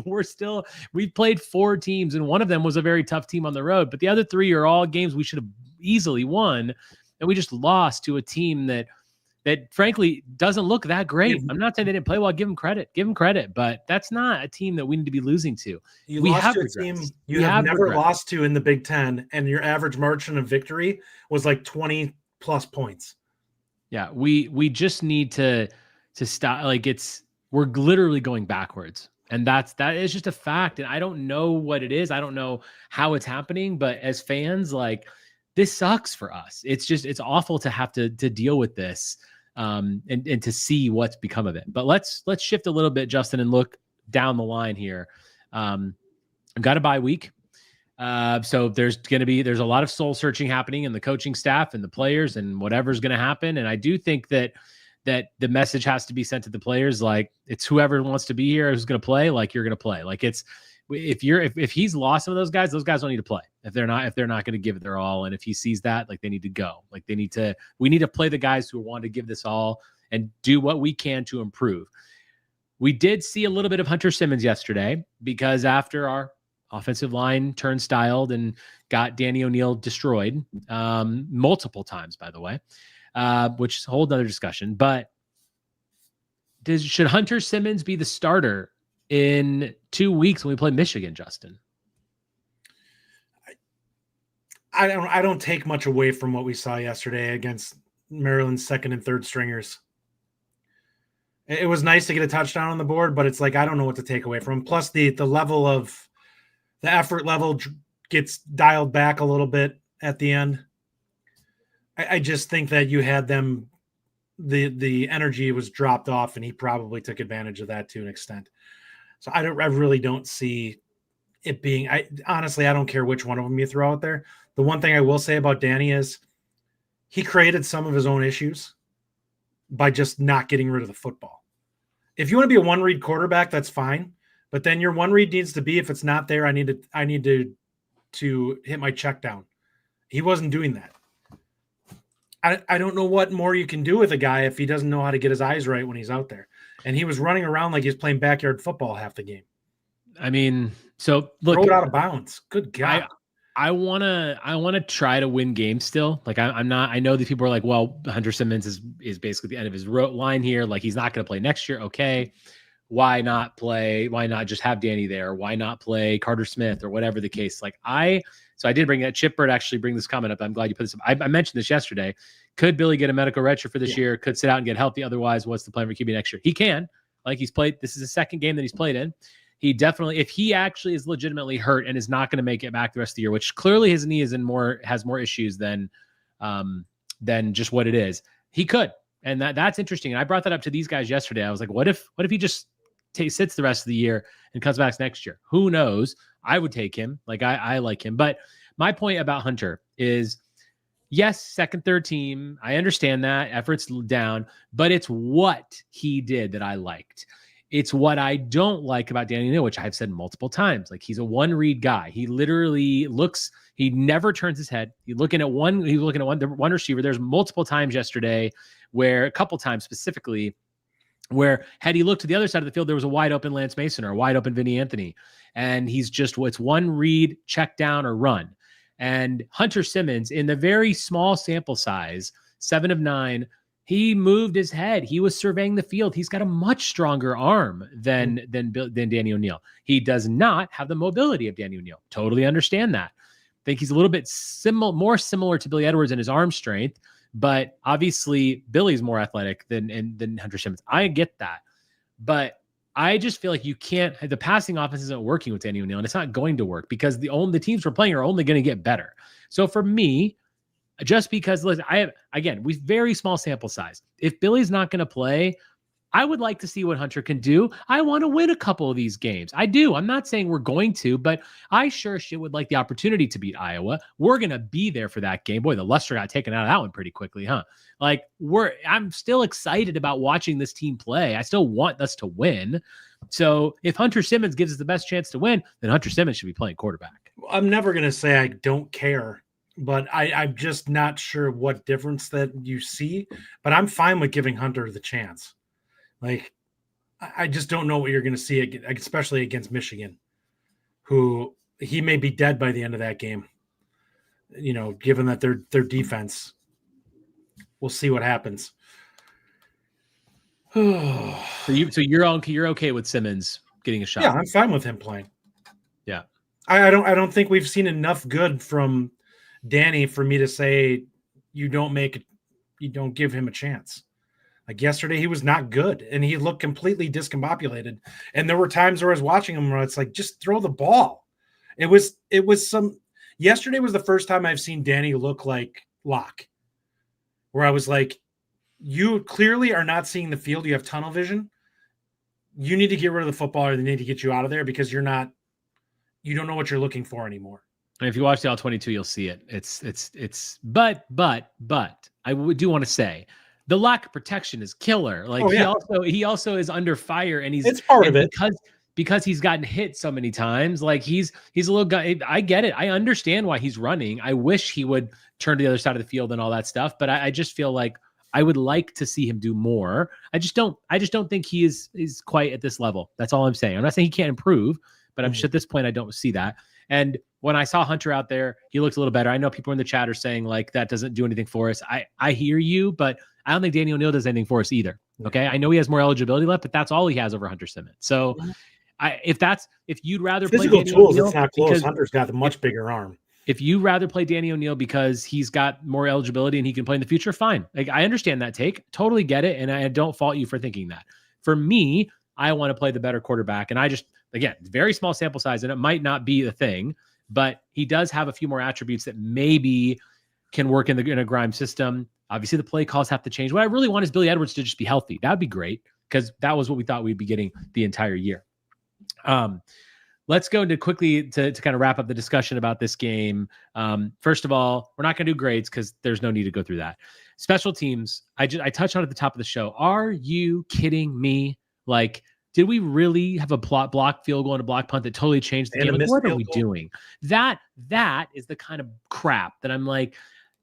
we've played 4 teams and one of them was a very tough team on the road, but the other 3 are all games we should have easily won. And we just lost to a team that frankly doesn't look that great. I'm not saying they didn't play well. Give them credit, but that's not a team that we need to be losing to. We have a team you have never lost to in the Big Ten, and your average margin of victory was like 20 plus points. Yeah, we just need to stop. Like, we're literally going backwards. And that is just a fact. And I don't know what it is. I don't know how it's happening, but as fans, like, this sucks for us. It's awful to have to deal with this, and to see what's become of it. But let's shift a little bit, Justin, and look down the line here. I've got a bye week. So there's a lot of soul searching happening in the coaching staff and the players and whatever's going to happen. And I do think that the message has to be sent to the players. Like, it's whoever wants to be here, who's going to play, like, you're going to play. Like, it's, if he's lost some of those guys don't need to play if they're not going to give it their all. And if he sees that, like, they need to go, like, we need to play the guys who want to give this all and do what we can to improve. We did see a little bit of Hunter Simmons yesterday, because after our offensive line turnstiled and got Danny O'Neil destroyed, multiple times, by the way, which is a whole other discussion. But should Hunter Simmons be the starter in 2 weeks when we play Michigan, Justin? I don't take much away from what we saw yesterday against Maryland's second and third stringers. It was nice to get a touchdown on the board, but it's like, I don't know what to take away from him. Plus the level of the effort level gets dialed back a little bit at the end. I just think that you had them, the energy was dropped off, and he probably took advantage of that to an extent. So I really don't see it being, honestly, I don't care which one of them you throw out there. The one thing I will say about Danny is he created some of his own issues by just not getting rid of the football. If you want to be a one-read quarterback, that's fine. But then your one read needs to be, if it's not there, I need to hit my check down. He wasn't doing that. I don't know what more you can do with a guy if he doesn't know how to get his eyes right when he's out there. And he was running around like he's playing backyard football half the game. I mean, so look, throw it out of bounds. Good God. I wanna try to win games still. Like, I'm not. I know that people are like, well, Hunter Simmons is basically the end of his line here. Like, he's not going to play next year. Okay, why not play? Why not just have Danny there? Why not play Carter Smith or whatever the case? Like, so I did bring that. Chipbird actually bring this comment up. I'm glad you put this up. I mentioned this yesterday. Could Billy get a medical redshirt for this year? Could sit out and get healthy. Otherwise, what's the plan for QB next year? He can. Like, he's played. This is the second game that he's played in. He definitely, if he actually is legitimately hurt and is not going to make it back the rest of the year, which clearly his knee has more issues than just what it is, he could. And that's interesting. And I brought that up to these guys yesterday. I was like, what if he just sits the rest of the year and comes back next year? Who knows? I would take him. Like, I like him. But my point about Hunter is, yes, second, third team. I understand that effort's down, but it's what he did that I liked. It's what I don't like about Danny O'Neil, which I've said multiple times. Like, he's a one-read guy. He literally he never turns his head. He's looking at one receiver. There's multiple times yesterday a couple times specifically, where had he looked to the other side of the field, there was a wide open Lance Mason or a wide open Vinny Anthony. And it's one read, check down, or run. And Hunter Simmons, in the very small sample size, 7 of 9, he moved his head. He was surveying the field. He's got a much stronger arm than Danny O'Neil. He does not have the mobility of Danny O'Neil. Totally understand that. I think he's a little bit more similar to Billy Edwards in his arm strength, but obviously Billy's more athletic than Hunter Simmons. I get that, but I just feel like the passing offense isn't working with Danny O'Neil, and it's not going to work because the teams we're playing are only going to get better. So for me, just because, listen, we very small sample size. If Billy's not going to play, I would like to see what Hunter can do. I want to win a couple of these games. I do. I'm not saying we're going to, but I sure shit would like the opportunity to beat Iowa. We're going to be there for that game. Boy, the luster got taken out of that one pretty quickly, huh? Like, I'm still excited about watching this team play. I still want us to win. So if Hunter Simmons gives us the best chance to win, then Hunter Simmons should be playing quarterback. I'm never going to say I don't care, but I'm just not sure what difference that you see. But I'm fine with giving Hunter the chance. Like, I just don't know what you're going to see, especially against Michigan, who he may be dead by the end of that game. You know, given that their defense, we'll see what happens. So you're okay with Simmons getting a shot? Yeah, I'm fine with him playing. Yeah, I don't think we've seen enough good from Danny for me to say you don't give him a chance. Like yesterday, he was not good, and he looked completely discombobulated. And there were times where I was watching him where it's like, just throw the ball. Yesterday was the first time I've seen Danny look like Locke, where I was like, you clearly are not seeing the field. You have tunnel vision. You need to get rid of the football, or they need to get you out of there because you don't know what you're looking for anymore. And if you watch the All-22, you'll see it. But I do want to say the lack of protection is killer. Like he also is under fire, and it's part of it because he's gotten hit so many times. Like he's a little guy. I get it. I understand why he's running. I wish he would turn to the other side of the field and all that stuff. But I just feel like I would like to see him do more. I just don't think he is quite at this level. That's all I'm saying. I'm not saying he can't improve, but I'm just at this point, I don't see that. And when I saw Hunter out there, he looks a little better. I know people in the chat are saying like that doesn't do anything for us. I hear you, but I don't think Danny O'Neal does anything for us either. Okay. I know he has more eligibility left, but that's all he has over Hunter Simmons. So if you'd rather physical play tools, it's not close. Hunter's got the much bigger arm. If you rather play Danny O'Neal because he's got more eligibility and he can play in the future, fine. Like I understand that take, totally get it. And I don't fault you for thinking that. For me, I want to play the better quarterback. And I just, again, very small sample size, and it might not be the thing, but he does have a few more attributes that maybe can work in a Grime system. Obviously the play calls have to change. What I really want is Billy Edwards to just be healthy. That'd be great, because that was what we thought we'd be getting the entire year. Let's go into quickly to kind of wrap up the discussion about this game. First of all, we're not going to do grades because there's no need to go through that. Special teams, I touched on at the top of the show. Are you kidding me? Like, did we really have a block field goal and a block punt that totally changed the game? Like, what are we doing? That is the kind of crap that I'm like,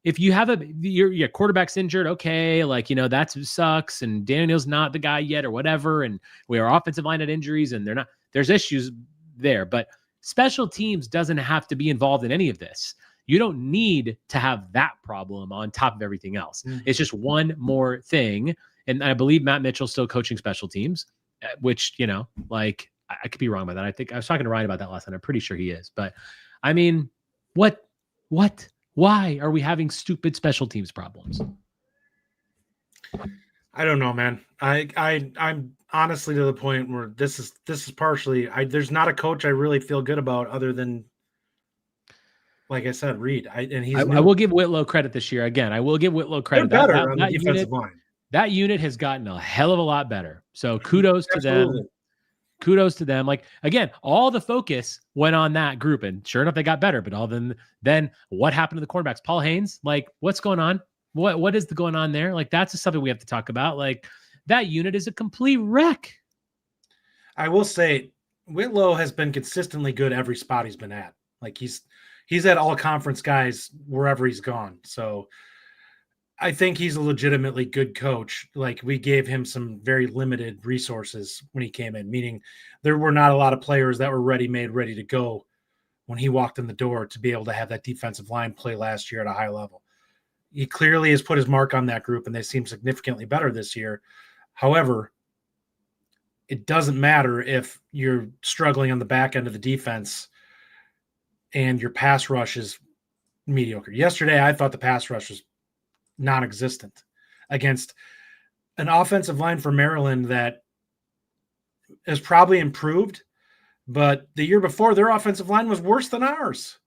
if you have your quarterback's injured, okay, like, that sucks, and Daniel's not the guy yet or whatever, and we are offensive line had injuries, and there's issues there, but special teams doesn't have to be involved in any of this. You don't need to have that problem on top of everything else. It's just one more thing. And I believe Matt Mitchell's still coaching special teams, which, like I could be wrong about that. I think I was talking to Ryan about that last night. I'm pretty sure he is, but I mean, why are we having stupid special teams problems? I don't know, man. I'm honestly to the point where this is partially, there's not a coach I really feel good about other than, like I said, Reed. I will give Whitlow credit this year. Again, I will give Whitlow credit. They're better on the defensive line. That unit has gotten a hell of a lot better. So kudos to them. Kudos to them. Like, again, all the focus went on that group, and sure enough, they got better. But then what happened to the cornerbacks? Paul Haynes, like, what's going on? What is going on there? Like, that's just something we have to talk about. Like, that unit is a complete wreck. I will say Whitlow has been consistently good every spot he's been at. Like, he's at all conference guys wherever he's gone. So I think he's a legitimately good coach. Like, we gave him some very limited resources when he came in, meaning there were not a lot of players that were ready to go when he walked in the door to be able to have that defensive line play last year at a high level. He clearly has put his mark on that group, and they seem significantly better this year. However, it doesn't matter if you're struggling on the back end of the defense and your pass rush is mediocre. Yesterday, I thought the pass rush was non-existent against an offensive line for Maryland that has probably improved, but the year before, their offensive line was worse than ours.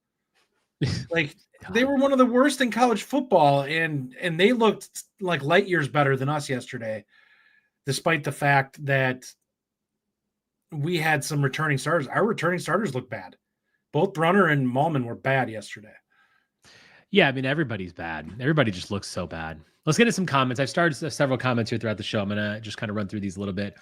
Like, they were one of the worst in college football, and they looked like light years better than us yesterday, despite the fact that we had some returning starters. Our returning starters look bad. Both Brunner and Malman were bad yesterday. Yeah, I mean, everybody's bad. Everybody just looks so bad. Let's get into some comments. I've started several comments here throughout the show. I'm going to just kind of run through these a little bit.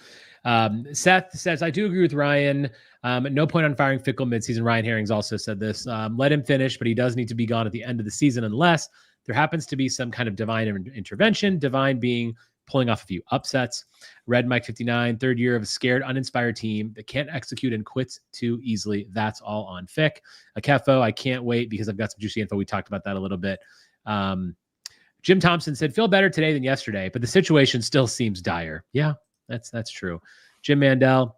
Seth says, I do agree with Ryan. No point on firing Fickell midseason. Ryan Herring's also said this. Let him finish, but he does need to be gone at the end of the season unless there happens to be some kind of divine intervention, divine being pulling off a few upsets. Red Mike 59, third year of a scared, uninspired team that can't execute and quits too easily. That's all on Fick. Akefo, I can't wait because I've got some juicy info. We talked about that a little bit. Jim Thompson said, feel better today than yesterday, but the situation still seems dire. Yeah, that's true. Jim Mandel,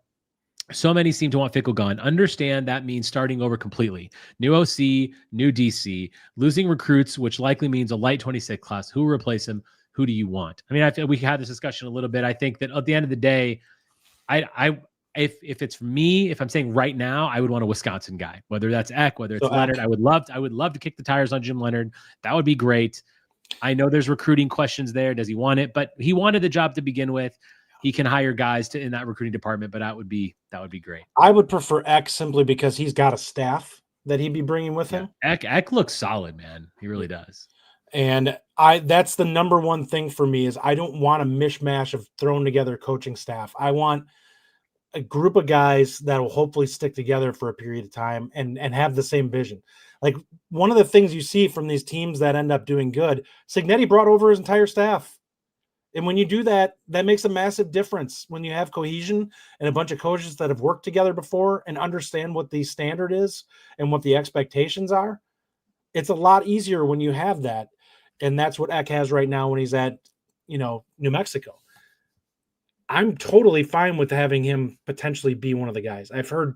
so many seem to want Fickell gone. Understand that means starting over completely. New OC, new DC, losing recruits, which likely means a light 26 class. Who will replace him? who do you want? I mean, I feel we had this discussion a little bit. I think that at the end of the day, if it's for me, if I'm saying right now, I would want a Wisconsin guy, whether that's Eck, whether it's Leonard. I would love to kick the tires on Jim Leonard. That would be great. I know there's recruiting questions there. Does he want it? But he wanted the job to begin with. He can hire guys in that recruiting department, but that would be great. I would prefer Eck simply because he's got a staff that he'd be bringing with him. Eck looks solid, man. He really does. And that's the number one thing for me is I don't want a mishmash of thrown together coaching staff. I want a group of guys that will hopefully stick together for a period of time and have the same vision. Like one of the things you see from these teams that end up doing good, Signetti brought over his entire staff. And when you do that, that makes a massive difference when you have cohesion and a bunch of coaches that have worked together before and understand what the standard is and what the expectations are. It's a lot easier when you have that. And that's what Eck has right now when he's at, New Mexico. I'm totally fine with having him potentially be one of the guys. I've heard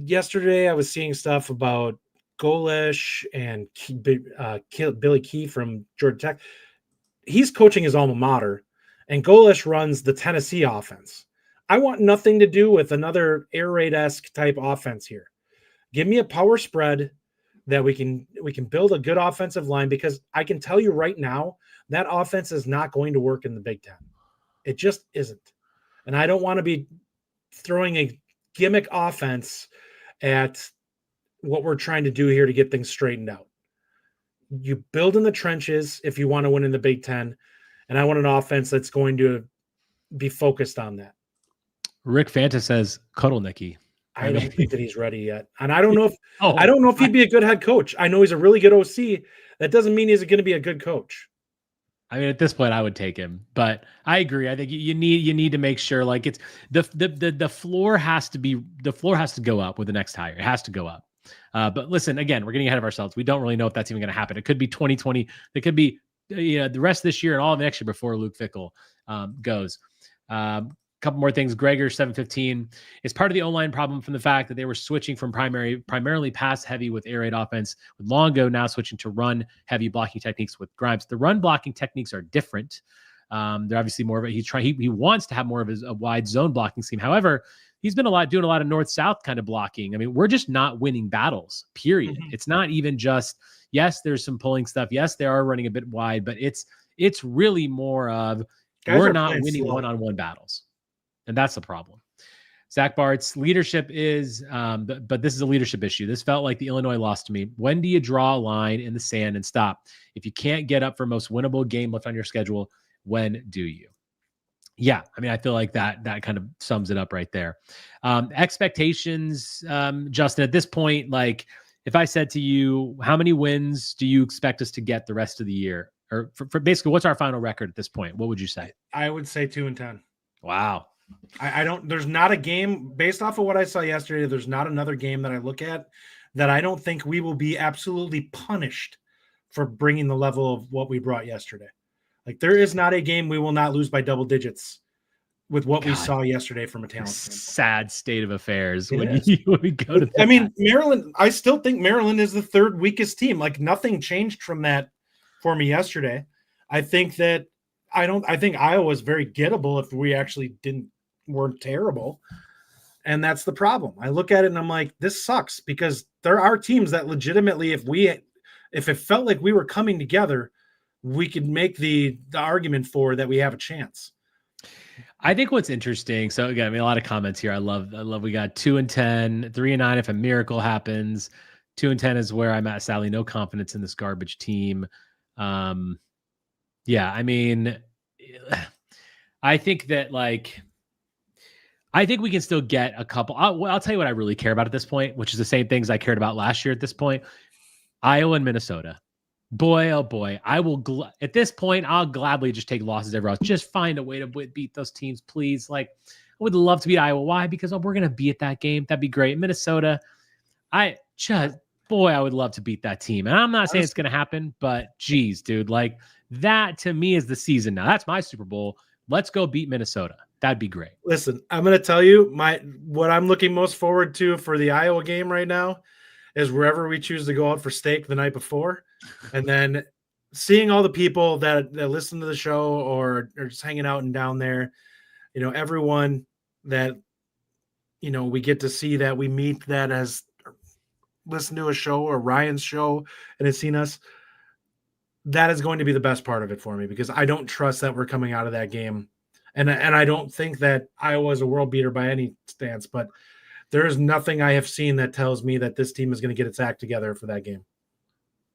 yesterday I was seeing stuff about Golish and Billy Key from Georgia Tech. He's coaching his alma mater, and Golish runs the Tennessee offense. I want nothing to do with another air raid-esque type offense here. Give me a power spread that we can build a good offensive line, because I can tell you right now that offense is not going to work in the Big Ten. It just isn't. And I don't want to be throwing a gimmick offense at what we're trying to do here to get things straightened out. You build in the trenches if you want to win in the Big Ten. And I want an offense that's going to be focused on that. Rick Fanta says Cuddle Nicky. I don't think that he's ready yet. And I don't know if he'd be a good head coach. I know he's a really good OC. That doesn't mean he's going to be a good coach. I mean, at this point, I would take him, but I agree. I think you need to make sure like it's the floor has to go up with the next hire. It has to go up. But listen, again, we're getting ahead of ourselves. We don't really know if that's even going to happen. It could be 2020. It could be the rest of this year and all of next year before Luke Fickell goes. Couple more things. Gregor 715 is part of the O-line problem from the fact that they were switching from primarily pass heavy with air raid offense with Longo, now switching to run heavy blocking techniques with Grimes. The run blocking techniques are different. They're obviously more of he wants to have more of a wide zone blocking scheme. However, he's been doing a lot of north-south kind of blocking. I mean, we're just not winning battles, period. Mm-hmm. It's not even just, yes, there's some pulling stuff. Yes, they are running a bit wide, but it's really more of we're not winning one-on-one battles. And that's the problem. Zach Bart's leadership is, but this is a leadership issue. This felt like the Illinois loss to me. When do you draw a line in the sand and stop? If you can't get up for most winnable game left on your schedule, when do you? Yeah, I mean, I feel like that kind of sums it up right there. Expectations, Justin, at this point, like if I said to you, how many wins do you expect us to get the rest of the year? Or for basically, what's our final record at this point? What would you say? I would say 2-10. Wow. There's not a game based off of what I saw yesterday. There's not another game that I look at that I don't think we will be absolutely punished for bringing the level of what we brought yesterday. Like there is not a game we will not lose by double digits with what we saw yesterday from a talent standpoint. Sad state of affairs when we go to I mean, Maryland, I still think Maryland is the third weakest team. Like nothing changed from that for me yesterday. I think Iowa is very gettable if we actually weren't terrible. And that's the problem. I look at it and I'm like, this sucks, because there are teams that legitimately, if it felt like we were coming together, we could make the argument for that we have a chance. I think what's interesting. So again, I mean, a lot of comments here. I love, we got 2-10, 3-9. If a miracle happens, 2-10 is where I'm at. Sadly, no confidence in this garbage team. Yeah, I mean, I think that I think we can still get a couple. I'll tell you what I really care about at this point, which is the same things I cared about last year at this point. Iowa and Minnesota. Boy, oh boy. I will, at this point, I'll gladly just take losses everywhere else. Just find a way to beat those teams, please. Like, I would love to beat Iowa. Why? Because we're going to be at that game. That'd be great. Minnesota, I would love to beat that team. And I'm not saying it's going to happen, but geez, dude, like that to me is the season now. That's my Super Bowl. Let's go beat Minnesota. That'd be great. Listen, I'm going to tell you what I'm looking most forward to for the Iowa game right now is wherever we choose to go out for steak the night before. And then seeing all the people that listen to the show or are just hanging out and down there, everyone that, we get to see, that we meet, that has listened to a show or Ryan's show and has seen us, that is going to be the best part of it for me, because I don't trust that we're coming out of that game. And I don't think that Iowa is a world beater by any stance, but there is nothing I have seen that tells me that this team is going to get its act together for that game.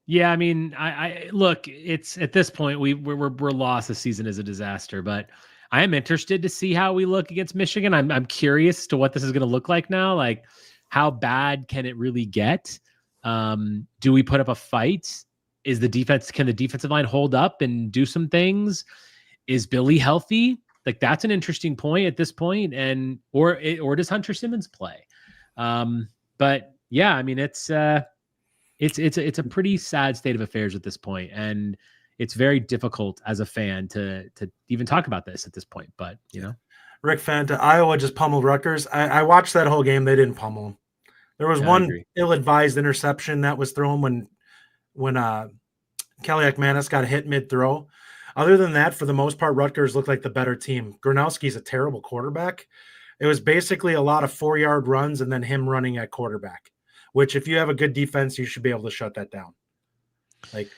Yeah, I mean, I look, it's at this point we're lost. The season is a disaster, but I am interested to see how we look against Michigan. I'm curious to what this is going to look like now. Like, how bad can it really get? Do we put up a fight? Can the defensive line hold up and do some things? Is Billy healthy? Like, that's an interesting point at this point. And or does Hunter Simmons play? But yeah, I mean, it's a pretty sad state of affairs at this point, and it's very difficult as a fan to even talk about this at this point. But Rick Fanta, Iowa just pummeled Rutgers. I watched that whole game. They didn't pummel them. There was one ill-advised interception that was thrown when Kelly Manis got hit mid-throw. Other than that, for the most part, Rutgers looked like the better team. Gronowski's a terrible quarterback. It was basically a lot of 4-yard runs and then him running at quarterback, which if you have a good defense, you should be able to shut that down. Like,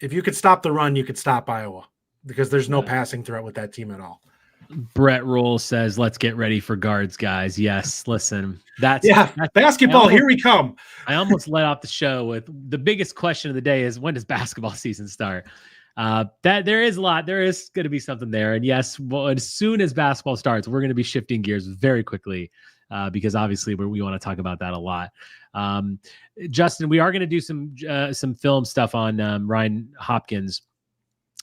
if you could stop the run, you could stop Iowa, because there's no passing threat with that team at all. Brett Roll says, let's get ready for guards, guys. Yes, listen. That's basketball. Here we come. I almost let off the show with the biggest question of the day is, when does basketball season start? That there is going to be something there. And yes, well, as soon as basketball starts, we're going to be shifting gears very quickly, because obviously we want to talk about that a lot. Justin, we are going to do some film stuff on Ryan Hopkins.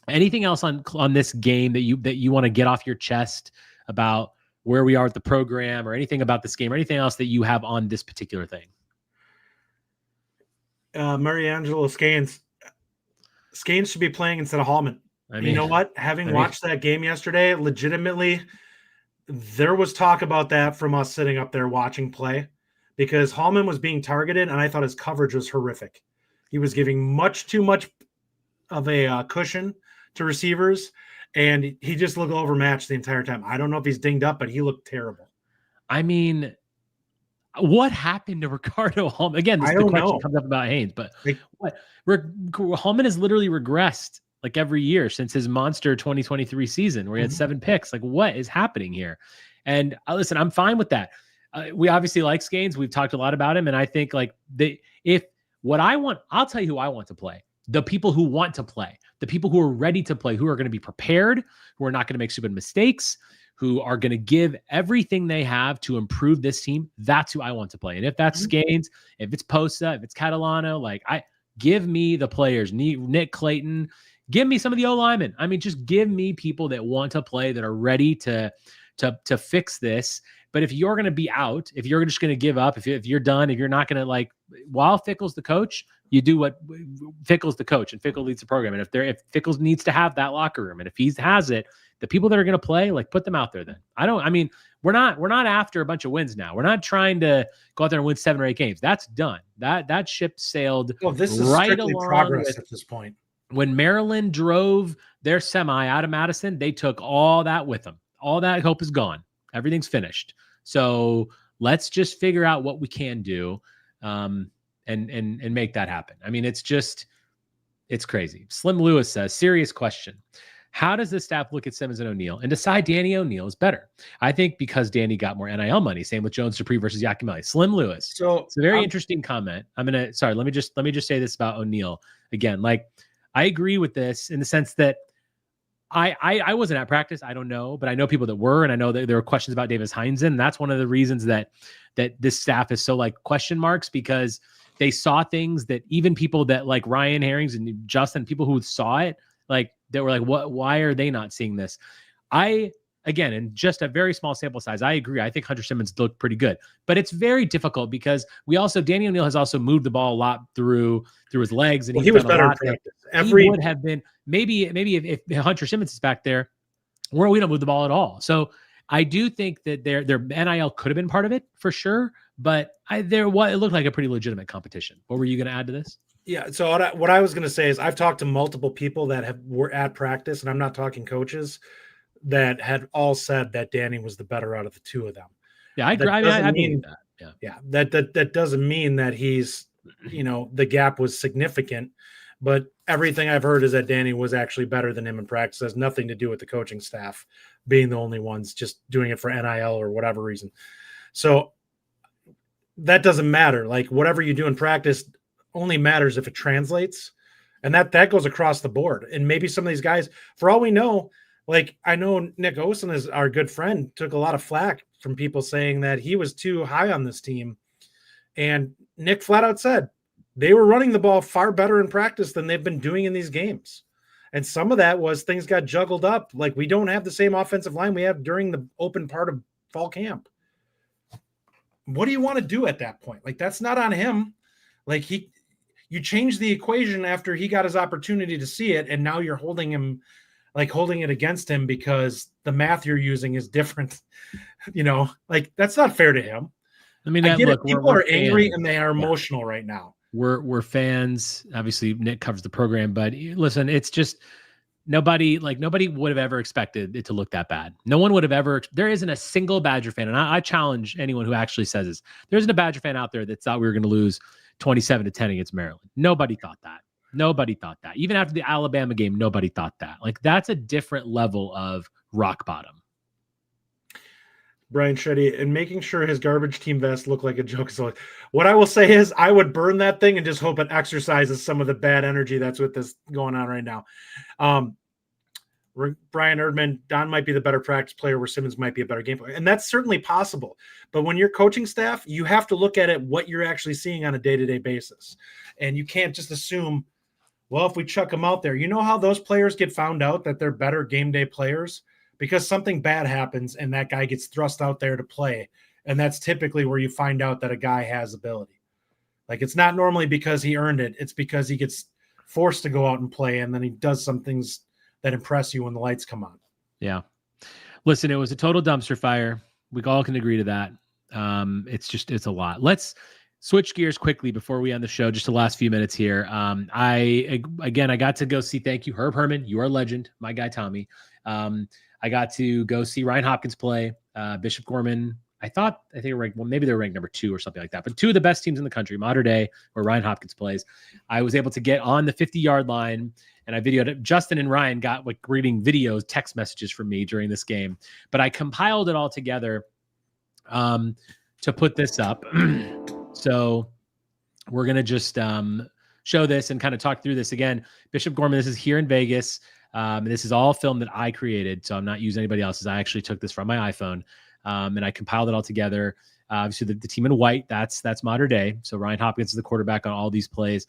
Anything else on this game that you want to get off your chest about where we are with the program, or anything about this game, or anything else that you have on this particular thing? Mariangelo Scanes should be playing instead of Hallman. You know what? Having watched that game yesterday, legitimately, there was talk about that from us sitting up there watching play, because Hallman was being targeted, and I thought his coverage was horrific. He was giving much too much of a cushion to receivers, and he just looked overmatched the entire time. I don't know if he's dinged up, but he looked terrible. I mean, what happened to Ricardo Hallman? Again, the question comes up about Haynes, but Hallman has literally regressed like every year since his monster 2023 season where he had 7 picks. Like, what is happening here? And listen, I'm fine with that. We obviously like Scanes. We've talked a lot about him. And I think I'll tell you who I want to play. The people who want to play, the people who are ready to play, who are going to be prepared, who are not going to make stupid mistakes, who are going to give everything they have to improve this team. That's who I want to play. And if that's Scanes, if it's Posa, if it's Catalano, give me the players, Nick Clayton, give me some of the O-linemen. I mean, just give me people that want to play, that are ready to fix this. But if you're going to be out, if you're just going to give up, if you're done, if you're not going to while Fickell's the coach, you do what Fickell's the coach, and Fickell leads the program. And if Fickell needs to have that locker room, and if he has it, the people that are going to play, put them out there. Then we're not after a bunch of wins now. We're not trying to go out there and win 7 or 8 games. That's done. That ship sailed. Well, this is right along progress at this point. When Maryland drove their semi out of Madison, they took all that with them. All that hope is gone. Everything's finished. So let's just figure out what we can do, and make that happen. I mean, it's crazy. Slim Lewis says, serious question. How does the staff look at Simmons and O'Neal and decide Danny O'Neal is better? I think because Danny got more NIL money. Same with Jones Dupree versus Yakimelli. Slim Lewis. So it's a very interesting comment. Let me just say this about O'Neal again. I agree with this in the sense that I wasn't at practice. I don't know, but I know people that were, and I know that there were questions about Davis Heinzen. And that's one of the reasons that this staff is so question marks, because they saw things that even people that like Ryan Herrings and Justin, people who saw it, they were what, why are they not seeing this? Again, in just a very small sample size, I agree. I think Hunter Simmons looked pretty good, but it's very difficult because Danny O'Neal has also moved the ball a lot through his legs, and he was better in practice. He would have been maybe if Hunter Simmons is back there, we don't move the ball at all. So I do think that their NIL could have been part of it for sure, but it looked like a pretty legitimate competition. What were you going to add to this? Yeah. So what I was going to say is I've talked to multiple people that were at practice, and I'm not talking coaches, that had all said that Danny was the better out of the two of them. Yeah, I agree. That I mean, doesn't I mean believe that. Yeah. Yeah, that doesn't mean that he's, the gap was significant, but everything I've heard is that Danny was actually better than him in practice. It has nothing to do with the coaching staff being the only ones just doing it for NIL or whatever reason. So that doesn't matter. Like, whatever you do in practice only matters if it translates, and that goes across the board. And maybe some of these guys, for all we know, like, I know Nick Osen, is our good friend, took a lot of flack from people saying that he was too high on this team. And Nick flat out said they were running the ball far better in practice than they've been doing in these games. And some of that was things got juggled up. Like, we don't have the same offensive line we have during the open part of fall camp. What do you want to do at that point? Like, that's not on him. Like, you changed the equation after he got his opportunity to see it, and now you're holding it against him because the math you're using is different. Like, that's not fair to him. I mean, I get look, it. People are angry and they are emotional right now. We're fans. Obviously, Nick covers the program, but listen, it's just nobody would have ever expected it to look that bad. No one would have ever. There isn't a single Badger fan, and I challenge anyone who actually says this. There isn't a Badger fan out there that thought we were going to lose 27-10 against Maryland. Nobody thought that. Nobody thought that. Even after the Alabama game, nobody thought that. Like, that's a different level of rock bottom. Brian Shetty, and making sure his garbage team vest looked like a joke. So what I will say is I would burn that thing and just hope it exercises some of the bad energy that's with this going on right now. Brian Erdman, Don might be the better practice player where Simmons might be a better game player. And that's certainly possible. But when you're coaching staff, you have to look at it, what you're actually seeing on a day-to-day basis. And you can't just assume, well, if we chuck them out there, you know how those players get found out that they're better game day players? Because something bad happens and that guy gets thrust out there to play. And that's typically where you find out that a guy has ability. Like, it's not normally because he earned it. It's because he gets forced to go out and play, and then he does some things that impress you when the lights come on. Yeah. Listen, it was a total dumpster fire. We all can agree to that. It's a lot. Let's switch gears quickly before we end the show. Just the last few minutes here. I got to go see, thank you, Herb Herman. You are a legend. My guy, Tommy. I got to go see Ryan Hopkins play. Bishop Gorman, I think they were ranked, well, maybe they were ranked number 2 or something like that, but 2 of the best teams in the country, modern day, where Ryan Hopkins plays. I was able to get on the 50-yard line, and I videoed it. Justin and Ryan got reading videos, text messages from me during this game, but I compiled it all together to put this up. So we're going to just show this and kind of talk through this again. Bishop Gorman, this is here in Vegas. This is all film that I created, so I'm not using anybody else's. I actually took this from my iPhone, and I compiled it all together. Obviously, the team in white, that's modern day. So Ryan Hopkins is the quarterback on all these plays.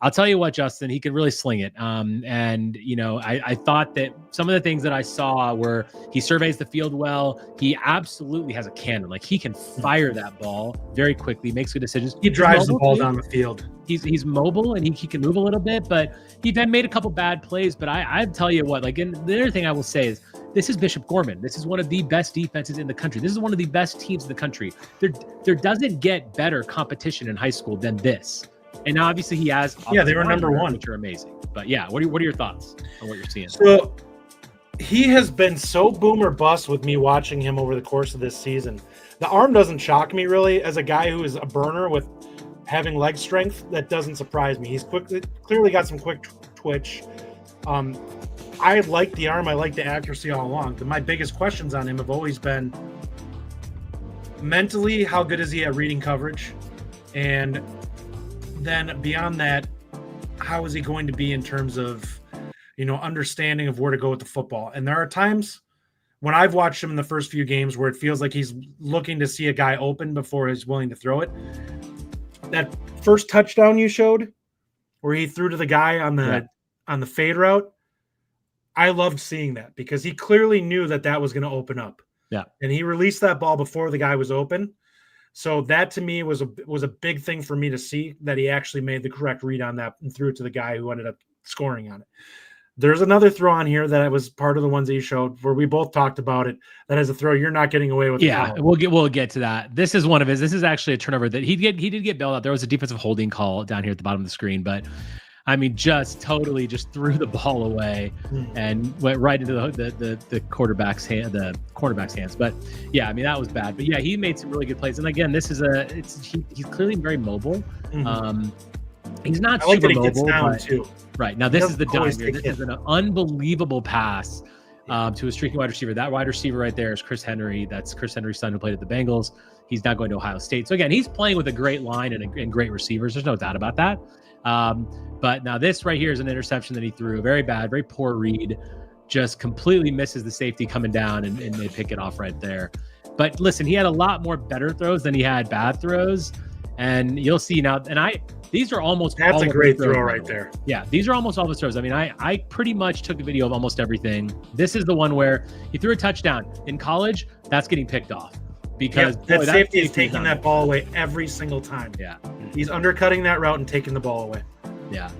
I'll tell you what, Justin, he can really sling it. And, I thought that some of the things that I saw were he surveys the field well. He absolutely has a cannon. Like, he can fire that ball very quiotly, makes good decisions. He drives the ball down the field. He's mobile, and he can move a little bit, but he then made a couple bad plays. But I'd tell you what, and the other thing I will say is this is Bishop Gorman. This is one of the best defenses in the country. This is one of the best teams in the country. There doesn't get better competition in high school than this. And now, obviously, he has. Yeah, they were number 1, which are amazing. But yeah, what are your thoughts on what you're seeing? So he has been so boom or bust with me watching him over the course of this season. The arm doesn't shock me really. As a guy who is a burner with having leg strength, that doesn't surprise me. He's clearly got some quick twitch. I like the arm. I like the accuracy all along. My biggest questions on him have always been mentally, how good is he at reading coverage? And then beyond that, how is he going to be in terms of, understanding of where to go with the football? And there are times when I've watched him in the first few games where it feels like he's looking to see a guy open before he's willing to throw it. That first touchdown you showed where he threw to the guy on the fade route, I loved seeing that because he clearly knew that was going to open up. Yeah. And he released that ball before the guy was open. So that to me was a big thing for me to see, that he actually made the correct read on that and threw it to the guy who ended up scoring on it. There's another throw on here that was part of the ones that you showed where we both talked about it. That has a throw you're not getting away with. Yeah, we'll get to that. This is one of his. This is actually a turnover that he did get bailed out. There was a defensive holding call down here at the bottom of the screen, but I mean, just totally just threw the ball away and went right into the quarterback's hand, the cornerback's hands. But yeah, I mean that was bad. But yeah, he made some really good plays. And again, this is he's clearly very mobile. He's not super mobile, but too. Right now, this is the dime here. This is an unbelievable pass to a streaking wide receiver. That wide receiver right there is Chris Henry. That's Chris Henry's son who played at the Bengals. He's now going to Ohio State. So again, he's playing with a great line and great receivers. There's no doubt about that. But now this right here is an interception that he threw. Very bad, very poor read. Just completely misses the safety coming down, and they pick it off right there. But listen, he had a lot more better throws than he had bad throws. And you'll see now, these are almost that's a great throw right there. Yeah, these are almost all the throws. I mean, I pretty much took a video of almost everything. This is the one where he threw a touchdown. In college, that's getting picked off because that safety is taking that ball away every single time. Yeah, he's undercutting that route and taking the ball away. Yeah.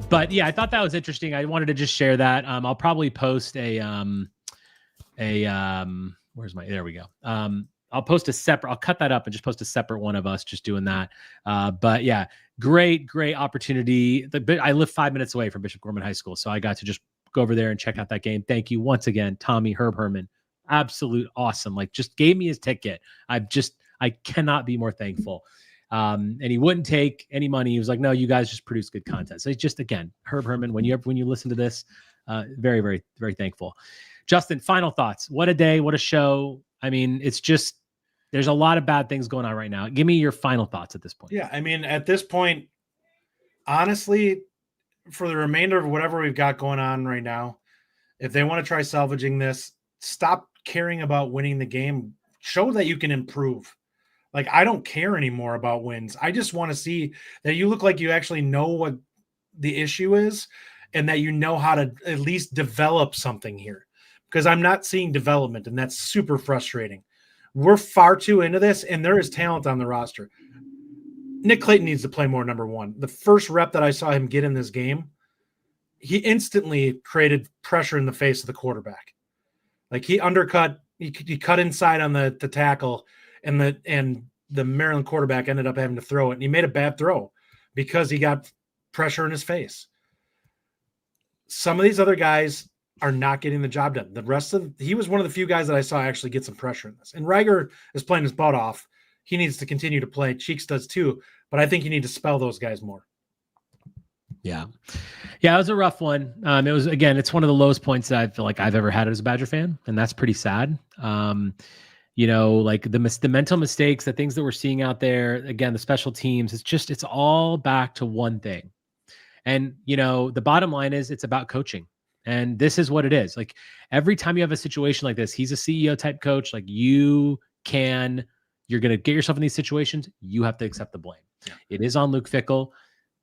But yeah, I thought that was interesting. I wanted to just share that. I'll probably post there we go. I'll post I'll cut that up and just post a separate one of us just doing that. But yeah, great opportunity. I live 5 minutes away from Bishop Gorman High School. So I got to just go over there and check out that game. Thank you once again, Tommy Herb Herman. Absolute awesome. Like just gave me his ticket. I cannot be more thankful. And he wouldn't take any money. He was like, no, you guys just produce good content. So it's just, again, Herb Herman, when you listen to this, very, very, very thankful. Justin, final thoughts. What a day, what a show. I mean, it's just, there's a lot of bad things going on right now. Give me your final thoughts at this point. Yeah. I mean, at this point, honestly, for the remainder of whatever we've got going on right now, if they want to try salvaging this, stop caring about winning the game. Show that you can improve. Like, I don't care anymore about wins. I just want to see that you look like you actually know what the issue is and that you know how to at least develop something here, because I'm not seeing development, and that's super frustrating. We're far too into this, and there is talent on the roster. Nick Clayton needs to play more number one. The first rep that I saw him get in this game, he instantly created pressure in the face of the quarterback. Like he undercut, he cut inside on the tackle, and the Maryland quarterback ended up having to throw it, and he made a bad throw because he got pressure in his face. Some of these other guys are not getting the job done. He was one of the few guys that I saw actually get some pressure in this. And Reiger is playing his butt off. He needs to continue to play. Cheeks does too, but I think you need to spell those guys more. Yeah. Yeah, it was a rough one. It was, again, it's one of the lowest points that I feel like I've ever had as a Badger fan, and that's pretty sad. Like the mental mistakes, the things that we're seeing out there, again, the special teams, it's all back to one thing. And, the bottom line is it's about coaching. And this is what it is. Like every time you have a situation like this, he's a CEO type coach. Like you're going to get yourself in these situations. You have to accept the blame. Yeah. It is on Luke Fickell.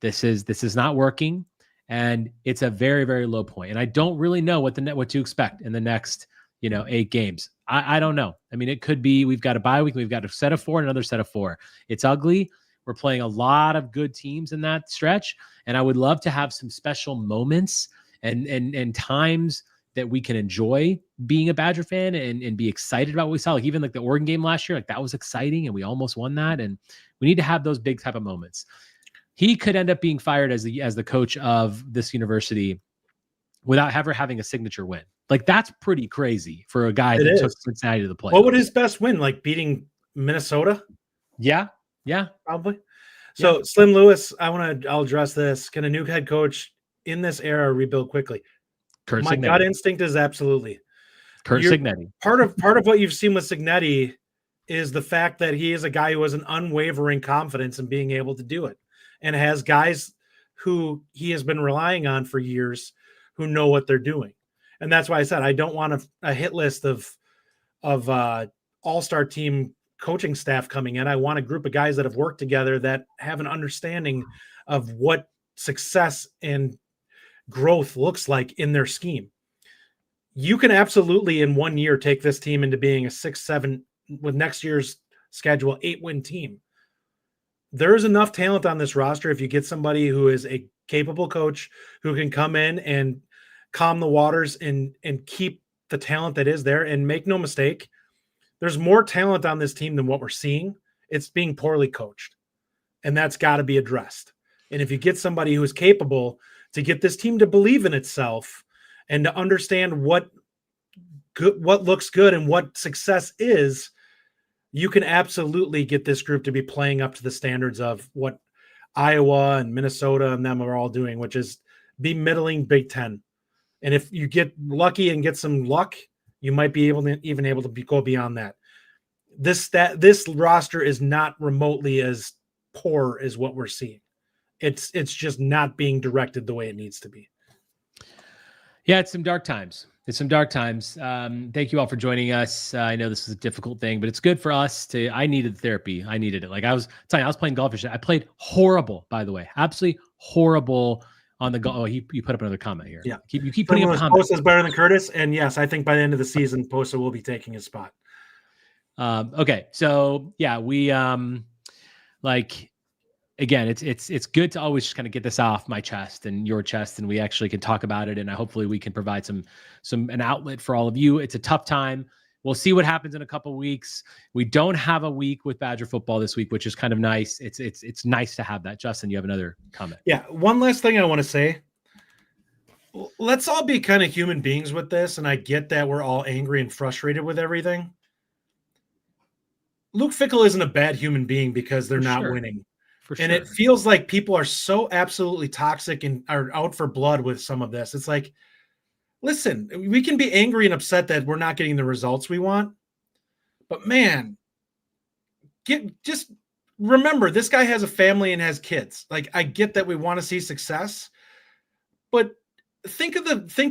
This is not working. And it's a very, very low point. And I don't really know what to expect in the next, 8 games. I don't know. I mean, it could be, we've got a bye week. We've got a set of 4 and another set of 4. It's ugly. We're playing a lot of good teams in that stretch. And I would love to have some special moments and times that we can enjoy being a Badger fan and be excited about what we saw. Like even like the Oregon game last year, like that was exciting and we almost won that. And we need to have those big type of moments. He could end up being fired as the coach of this university without ever having a signature win. Like that's pretty crazy for a guy that took Cincinnati to the playoffs. What would his best win? Like beating Minnesota? Yeah, probably. So Slim Lewis, I'll address this. Can a new head coach in this era rebuild quickly? My gut instinct is absolutely. Kurt Cignetti. Part of what you've seen with Cignetti is the fact that he is a guy who has an unwavering confidence in being able to do it, and has guys who he has been relying on for years who know what they're doing. And that's why I said I don't want a hit list of all-star team coaching staff coming in. I want a group of guys that have worked together that have an understanding of what success and growth looks like in their scheme. You can absolutely in 1 year take this team into being a 6-7 with next year's schedule 8-win team. There is enough talent on this roster if you get somebody who is a capable coach who can come in and calm the waters and keep the talent that is there. And make no mistake, there's more talent on this team than what we're seeing. It's being poorly coached, and that's got to be addressed. And if you get somebody who is capable to get this team to believe in itself and to understand what looks good and what success is, you can absolutely get this group to be playing up to the standards of what Iowa and Minnesota and them are all doing, which is be middling Big Ten. And if you get lucky and get some luck, you might be able to go beyond that. This roster is not remotely as poor as what we're seeing. It's just not being directed the way it needs to be. Yeah, it's some dark times. Thank you all for joining us. I know this is a difficult thing, but it's good for us I needed therapy. I needed it. Like I was telling you, I was playing golf yesterday. I played horrible, by the way, absolutely horrible on the golf. Oh, you put up another comment here. Yeah. You keep putting up comments. Posta is better than Curtis. And yes, I think by the end of the season, Posta will be taking his spot. Okay. So yeah, we, again, it's good to always just kind of get this off my chest and your chest, and we actually can talk about it. And hopefully we can provide an outlet for all of you. It's a tough time. We'll see what happens in a couple of weeks. We don't have a week with Badger football this week, which is kind of nice. It's nice to have that. Justin, you have another comment. Yeah. One last thing I want to say. Let's all be kind of human beings with this. And I get that we're all angry and frustrated with everything. Luke Fickell isn't a bad human being because they're not winning. And it feels like people are so absolutely toxic and are out for blood with some of this. It's like, listen, we can be angry and upset that we're not getting the results we want. But man, just remember, this guy has a family and has kids. Like, I get that we want to see success, but think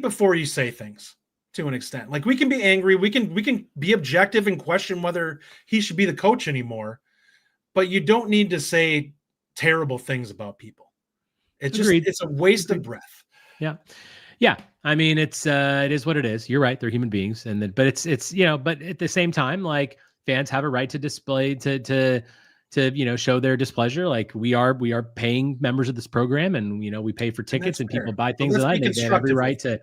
before you say things to an extent. Like, we can be angry. We can be objective and question whether he should be the coach anymore, but you don't need to say terrible things about people. It's a waste of breath. Yeah. I mean, it is what it is. You're right. They're human beings. But it's, but at the same time, like, fans have a right to display, to show their displeasure. Like, we are paying members of this program, and, we pay for tickets and people buy things that they have every right to.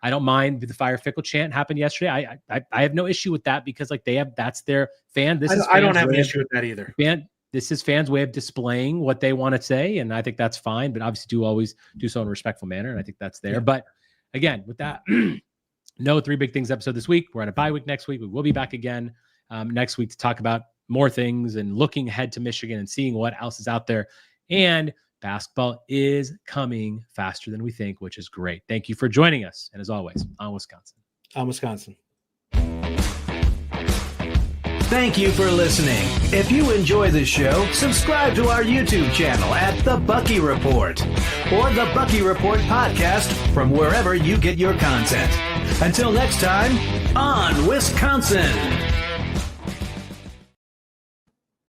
I don't mind the Fire Fickle chant happened yesterday. I have no issue with that because, like, that's their fan. I don't have an issue with that either. This is fans' way of displaying what they want to say, and I think that's fine. But obviously, always do so in a respectful manner, and I think that's there. Yeah. But again, with that, no 3 Big Things episode this week. We're on a bye week next week. We will be back again next week to talk about more things and looking ahead to Michigan and seeing what else is out there. And basketball is coming faster than we think, which is great. Thank you for joining us, and as always, on Wisconsin. On Wisconsin. Thank you for listening. If you enjoy the show, subscribe to our YouTube channel at The Bucky Report or The Bucky Report Podcast from wherever you get your content. Until next time, on Wisconsin.